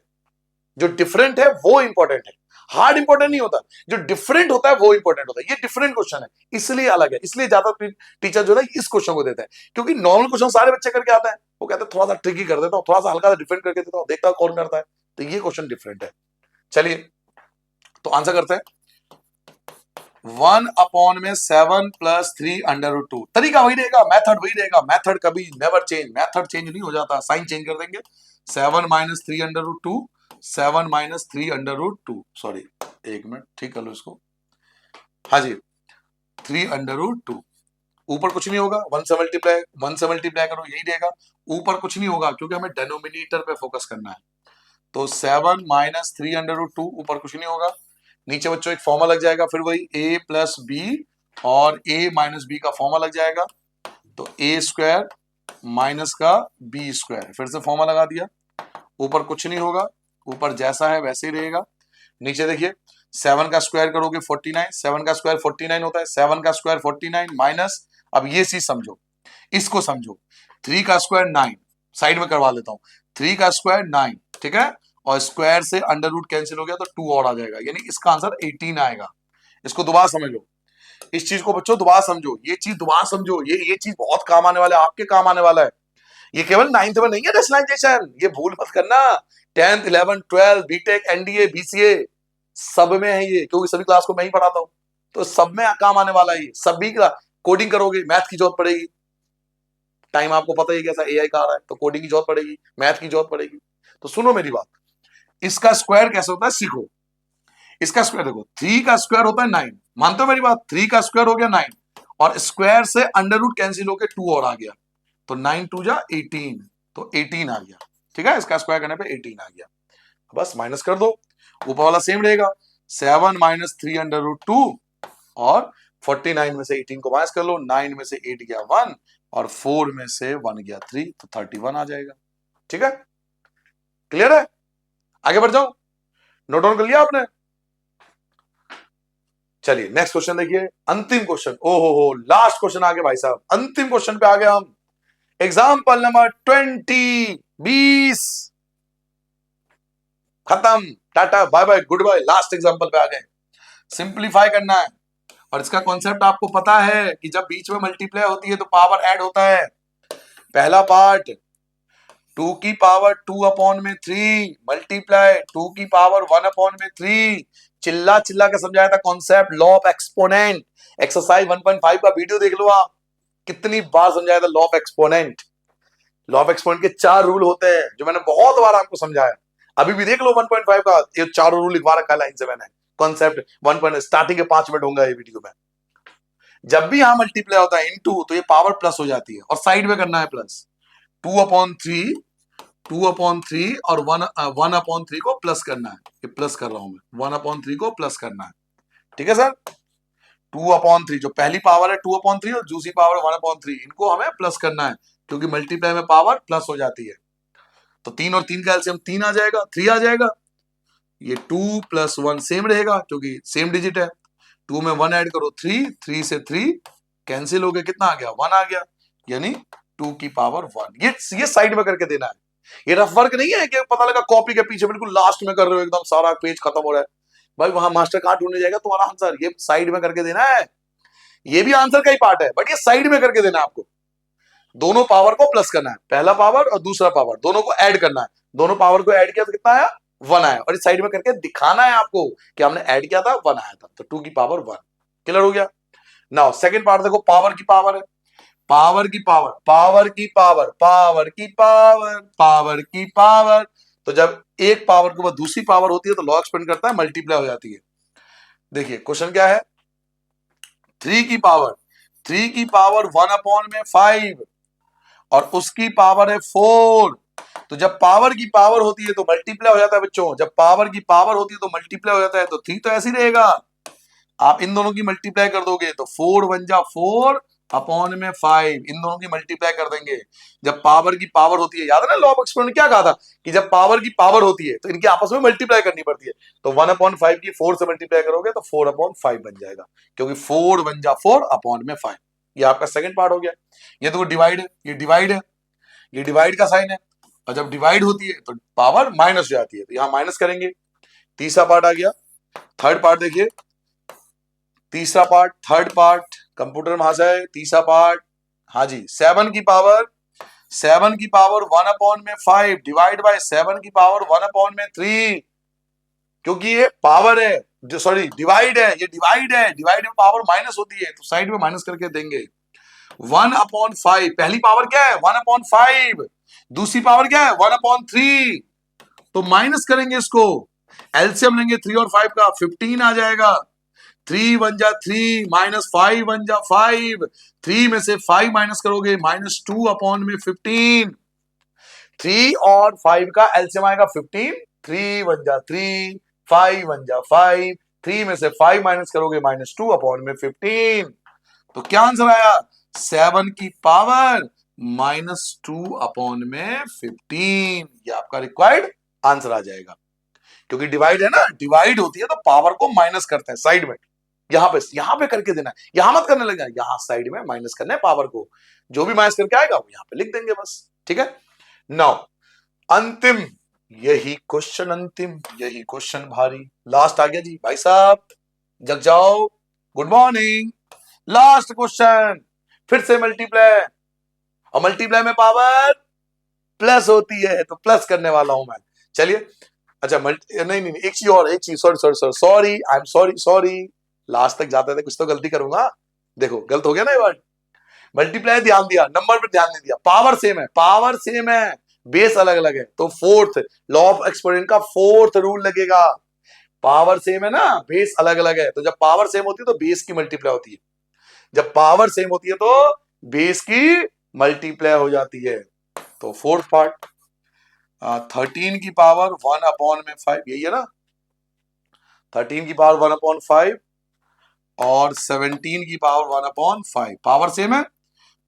जो डिफरेंट है वो इंपॉर्टेंट है, हार्ड इंपॉर्टेंट नहीं होता, जो डिफरेंट होता है वो इंपॉर्टेंट होता है। ये डिफरेंट क्वेश्चन है इसलिए अलग है, इसलिए ज्यादा टीचर जो है इस क्वेश्चन को देते हैं, क्योंकि नॉर्मल क्वेश्चन सारे बच्चे करके आते हैं, वो कहते हैं थोड़ा सा ट्रिकी कर देता हूं, थोड़ा सा हल्का सा डिफरेंट करके देता हूं, देखता हूं कौन करता है, तो ये क्वेश्चन डिफरेंट है। चलिए तो आंसर करते हैं, 1/7 प्लस 3√2, तरीका वही रहेगा, मेथड वही रहेगा, मेथड कभी नेवर चेंज, मेथड चेंज नहीं हो जाता, साइन चेंज कर देंगे, 7 माइनस 3√2, 7 माइनस 3√2, सॉरी एक मिनट ठीक कर लो इसको, हाँ जी 3√2, ऊपर कुछ नहीं होगा, 1 से मल्टीप्लाई करो यही रहेगा, ऊपर कुछ नहीं होगा क्योंकि हमें डेनोमिनेटर पे फोकस करना है, तो 7 माइनस 3√2, ऊपर कुछ नहीं होगा, नीचे बच्चों एक फॉर्मूला लग जाएगा, फिर वही a प्लस बी और a माइनस बी का फॉर्मूला लग जाएगा, तो a स्क्वायर माइनस का b स्क्वायर, फिर से फॉर्मूला लगा दिया, ऊपर कुछ नहीं होगा, ऊपर जैसा है वैसे ही रहेगा, नीचे देखिए 7 का स्क्वायर करोगे 49, 7 का स्क्वायर 49 होता है, 7 का स्क्वायर 49 माइनस, अब ये चीज समझो, इसको समझो, 3 का स्क्वायर 9, साइड में करवा लेता हूं, 3 का स्क्वायर 9, ठीक है, और स्क्वायर से अंडर रूट कैंसिल हो गया तो 2 और आ जाएगा, यानी इसका आंसर 18 आएगा। इसको दोबारा समझ लो, इस चीज को बच्चों दोबारा समझो, ये चीज दोबारा समझो, ये चीज बहुत काम आने वाला है, आपके काम आने वाला है, ये केवल 9th में नहीं है रेशनलाइजेशन, ये भूल मत करना, 10th 11th 12 BTech NDA BCA सब में है ये, क्योंकि सभी क्लास को मैं ही पढ़ाता हूं, तो सब में काम आने वाला है, सभी का कोडिंग करोगे मैथ की जरूरत पड़ेगी, टाइम आपको पता ही है कैसा एआई का आ रहा है, तो कोडिंग की जरूरत पड़ेगी, मैथ की जरूरत पड़ेगी। तो सुनो मेरी बात, इसका स्क्वायर कैसे होता है सीखो। इसका स्क्वायर देखो, 3 का स्क्वायर होता है 9, मानते हो मेरी बात? 3 का स्क्वायर हो गया 9, और स्क्वायर से अंडर रूट कैंसिल होकर 2 और आ गया, तो 9 2 जा 18, तो 18 आ गया। ठीक है, इसका स्क्वायर करने पे 18 आ गया। बस माइनस कर दो, ऊपर वाला सेम रहेगा, 7 माइनस 3 अंडर रूट 2, और 49 में से 18 को माइनस कर लो, 9 में से 8 गया 1, और 4 में से 1 गया 3, तो 31 आ जाएगा। ठीक है, क्लियर है? आगे बढ़ जाओ, नोट डाउन कर लिया आपने? चलिए नेक्स्ट क्वेश्चन देखिए, अंतिम क्वेश्चन। ओहो, लास्ट क्वेश्चन आ गया भाई साहब, अंतिम क्वेश्चन पे आ गए हम। एग्जाम्पल नंबर 20, 20 खत्म, tata bye bye goodbye, last example पे आ गए। सिंप्लीफाई करना है, और इसका कॉन्सेप्ट आपको पता है कि जब बीच में मल्टीप्लाई होती है तो पावर ऐड होता है। पहला पार्ट 2 की पावर 2 अपॉन में 3 मल्टीप्लाई 2 की पावर 1 अपॉन में 3, चिल्ला चिल्ला के समझाया था concept law of exponent. Exercise 1.5 का वीडियो देख लो आप, कितनी बार समझाया था law of exponent. Law of exponent के 4 रूल होते हैं जो मैंने बहुत बार आपको समझाया, अभी भी देख लो 1.5 का, ये 4 रूल लिखवा रखा है लाइन से मैंने। कॉन्सेप्ट 1. स्टार्टिंग के 5 मिनट होंगे ये वीडियो में। जब भी यहां मल्टीप्लाई होता है इनटू, तो ये पावर प्लस हो जाती है, और साइड में करना है प्लस। 2/3, 2/3 और 1/3 को प्लस करना है, ये प्लस कर रहा हूं मैं, 1/3 को प्लस करना है। ठीक है सर, 2/3 जो पहली पावर है 2/3 और दूसरी पावर 1/3, इनको हमें प्लस करना है, क्योंकि मल्टीप्लाई में पावर प्लस हो जाती है। तो 3 और 3 का एलसीएम 3 आ जाएगा, 3 आ जाएगा। ये 2 + 1 सेम रहेगा क्योंकि सेम डिजिट है। 2 में 1 ऐड करो 3, 3 से 3 कैंसिल हो गया, कितना आ गया 1 आ गया, यानी 2 की पावर 1। ये साइड में करके देना है, ये रफ वर्क नहीं है कि पता लगा कॉपी के पीछे बिल्कुल लास्ट में कर रहे हो, एकदम सारा पेज खत्म हो रहा है भाई, वहां मास्टर कहां ढूंढने जाएगा तुम्हारा आंसर। ये साइड में करके देना है, ये भी आंसर का ही पार्ट है, बट ये साइड में करके देना है आपको। दोनों पावर को प्लस करना है, पहला पावर और दूसरा पावर दोनों को ऐड करना है। दोनों पावर को ऐड किया तो कितना आया 1 आया, और इस साइड में करके दिखाना है आपको कि हमने ऐड किया था 1 आया था, तो 2 की पावर 1। क्लियर हो गया? नाउ सेकंड पार्ट देखो, पावर की पावर है, पावर की पावर, पावर की पावर, पावर की पावर, पावर की पावर। तो जब एक पावर के बाद दूसरी पावर होती है तो लॉ एक्सपेंड करता है, मल्टीप्लाई हो जाती है। देखिए क्वेश्चन क्या है, 3 की पावर, 3 की पावर 1/5 और उसकी पावर है 4। तो जब पावर की पावर होती है तो मल्टीप्लाई हो जाता है बच्चों, जब पावर की पावर होती है तो मल्टीप्लाई हो जाता है, तो 3 तो ऐसे ही रहेगा। आप इन दोनों की मल्टीप्लाई कर दोगे तो 4 1 जा 4/5, इन दोनों की मल्टीप्लाई कर देंगे। जब पावर की पावर होती है, याद है ना लॉ ऑफ एक्सपोनेंट क्या कहा था कि जब पावर की पावर होती है तो इनकी आपस में मल्टीप्लाई करनी पड़ती है। तो 1/5 की 4 से मल्टीप्लाई करोगे तो 4/5 बन जाएगा, क्योंकि 4 1 जा 4/5। ये आपका सेकंड पार्ट हो गया। ये तो डिवाइड है, ये डिवाइड है, ये डिवाइड का साइन है, और जब डिवाइड होती है तो पावर माइनस हो जाती है, तो यहां माइनस करेंगे। तीसरा पार्ट आ गया। थर्ड पार्ट देखिए, तीसरा पार्ट, थर्ड पार्ट, कंप्यूटर महाशय तीसरा पार्ट, हाँ जी, 7 की पावर, 7 की पावर 1/5 डिवाइड बाय 7 की पावर 1/3, क्योंकि ये पावर है, जो सॉरी डिवाइड है, ये डिवाइड है, डिवाइड में पावर माइनस होती है तो साइड में माइनस करके देंगे। 1/5 पहली पावर क्या है 1/5, दूसरी पावर क्या है 1/3, तो माइनस करेंगे इसको, एलसीएम लेंगे 3 और 5 का, 15 आ जाएगा। 3 1 जा 3 माइनस 5 1 जा 5, 3 में से 5 माइनस करोगे -2/15। 3 और 5 का एलसीएम आएगा 15, 3 1 जा 3, 5 1 जा 5, 3 में से 5 माइनस करोगे -2/15। तो क्या आंसर आया 7 की पावर -2/15। ये आपका रिक्वायर्ड आंसर आ जाएगा, क्योंकि डिवाइड है ना, डिवाइड होती है तो पावर को माइनस करते हैं साइड में। यहां पे करके देना है, यहां मत करने लगा, यहां साइड में माइनस करना है पावर को, जो भी माइनस करके आएगा वो यहां पे लिख देंगे बस। ठीक है, नाउ अंतिम, यही क्वेश्चन अंतिम, यही क्वेश्चन भारी, लास्ट आ गया जी भाई साहब, जग जाओ, गुड मॉर्निंग। लास्ट क्वेश्चन, फिर से मल्टीप्लाई, और मल्टीप्लाई में पावर प्लस होती है तो प्लस करने वाला हूं मैं। चलिए, अच्छा नहीं, एक चीज और, एक चीज, sorry, I am sorry, last तक जाते थे कुछ तो गलती करूंगा। देखो गलत हो गया ना ये वर्ड, मल्टीप्लाई ध्यान दिया, नंबर पे ध्यान नहीं दिया। पावर सेम है, पावर सेम है, बेस अलग अलग है। तो फोर्थ लॉ ऑफ एक्सपोनेंट का फोर्थ रूल लगेगा। पावर सेम है ना, बेस अलग अलग है, तो जब पावर सेम होती है तो बेस की मल्टीप्लाई होती है। जब पावर सेम होती है तो बेस की मल्टीप्लाई हो जाती है। तो फोर्थ पार्ट 13 की पावर 1/5, यही है ना, 13 की पावर 1/5 और 17 की पावर 1/5। पावर सेम है,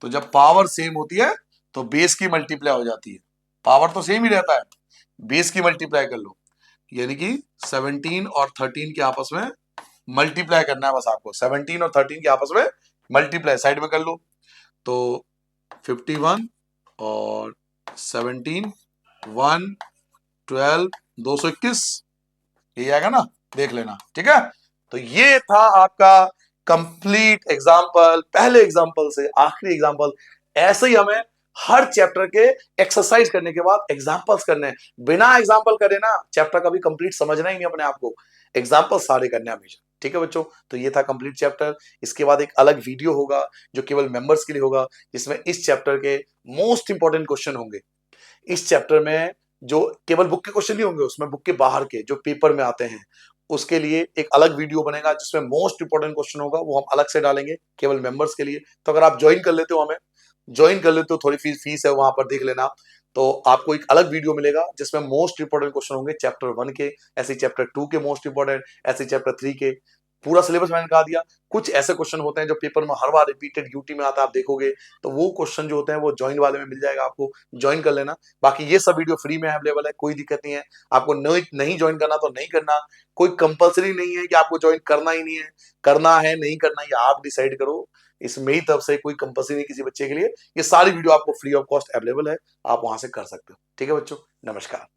तो जब पावर सेम होती है तो बेस की मल्टीप्लाई हो जाती है। पावर तो सेम ही रहता है, बेस की मल्टीप्लाई कर लो, यानी कि 17 और 13 के आपस में मल्टीप्लाई करना है बस आपको। 17 और 13 के आपस में मल्टीप्लाई साइड में कर लो, तो 51 और 17 1 12 221, ये आएगा ना, देख लेना, ठीक है। तो ये था आपका कंप्लीट एग्जाम्पल, पहले एग्जाम्पल से आखिरी एग्जाम्पल। ऐसे ही हमें हर चैप्टर के एक्सरसाइज करने के बाद एग्जाम्पल्स करने हैं। बिना एग्जाम्पल करे ना चैप्टर कभी कंप्लीट समझना ही नहीं अपने आप को, एग्जाम्पल सारे करने हैं हमेशा, ठीक है बच्चों। तो ये था कंप्लीट चैप्टर। इसके बाद एक अलग वीडियो होगा जो केवल मेंबर्स के लिए होगा, जिसमें इस चैप्टर के मोस्ट इंपॉर्टेंट क्वेश्चन होंगे। इस चैप्टर में जो केवल बुक के क्वेश्चन नहीं होंगे, उसमें बुक के बाहर के जो पेपर में आते हैं, उसके लिए एक अलग वीडियो बनेगा जिसमें मोस्ट इंपॉर्टेंट क्वेश्चन होगा, वो हम अलग से डालेंगे केवल मेंबर्स के लिए। तो अगर आप ज्वाइन कर लेते हो, हमें ज्वाइन कर लेते हो, थोड़ी फीस है वहां पर देख लेना, तो आपको एक अलग वीडियो मिलेगा जिसमें मोस्ट इंपॉर्टेंट क्वेश्चन होंगे चैप्टर 1 के, ऐसे चैप्टर 2 के मोस्ट इंपॉर्टेंट, ऐसे चैप्टर 3 के। पूरा सिलेबस मैंने कहा दिया। कुछ ऐसे क्वेश्चन होते हैं जो पेपर में हर बार रिपीटेड यूटी में आता है, आप देखोगे, तो वो क्वेश्चन जो होते हैं वो ज्वाइन वाले में मिल जाएगा, आपको ज्वाइन कर लेना। बाकी ये सब वीडियो फ्री में अवेलेबल है, कोई दिक्कत नहीं है। आपको नहीं ज्वाइन करना तो नहीं करना, कोई कंपलसरी नहीं है कि आपको ज्वाइन करना ही नहीं है, करना है नहीं करना ये आप डिसाइड करो। इस मेरी तरफ से कोई कंपलसरी नहीं किसी बच्चे के लिए। ये सारी वीडियो आपको फ्री ऑफ कॉस्ट अवेलेबल है, आप वहां से कर सकते हो, ठीक है बच्चों। नमस्कार।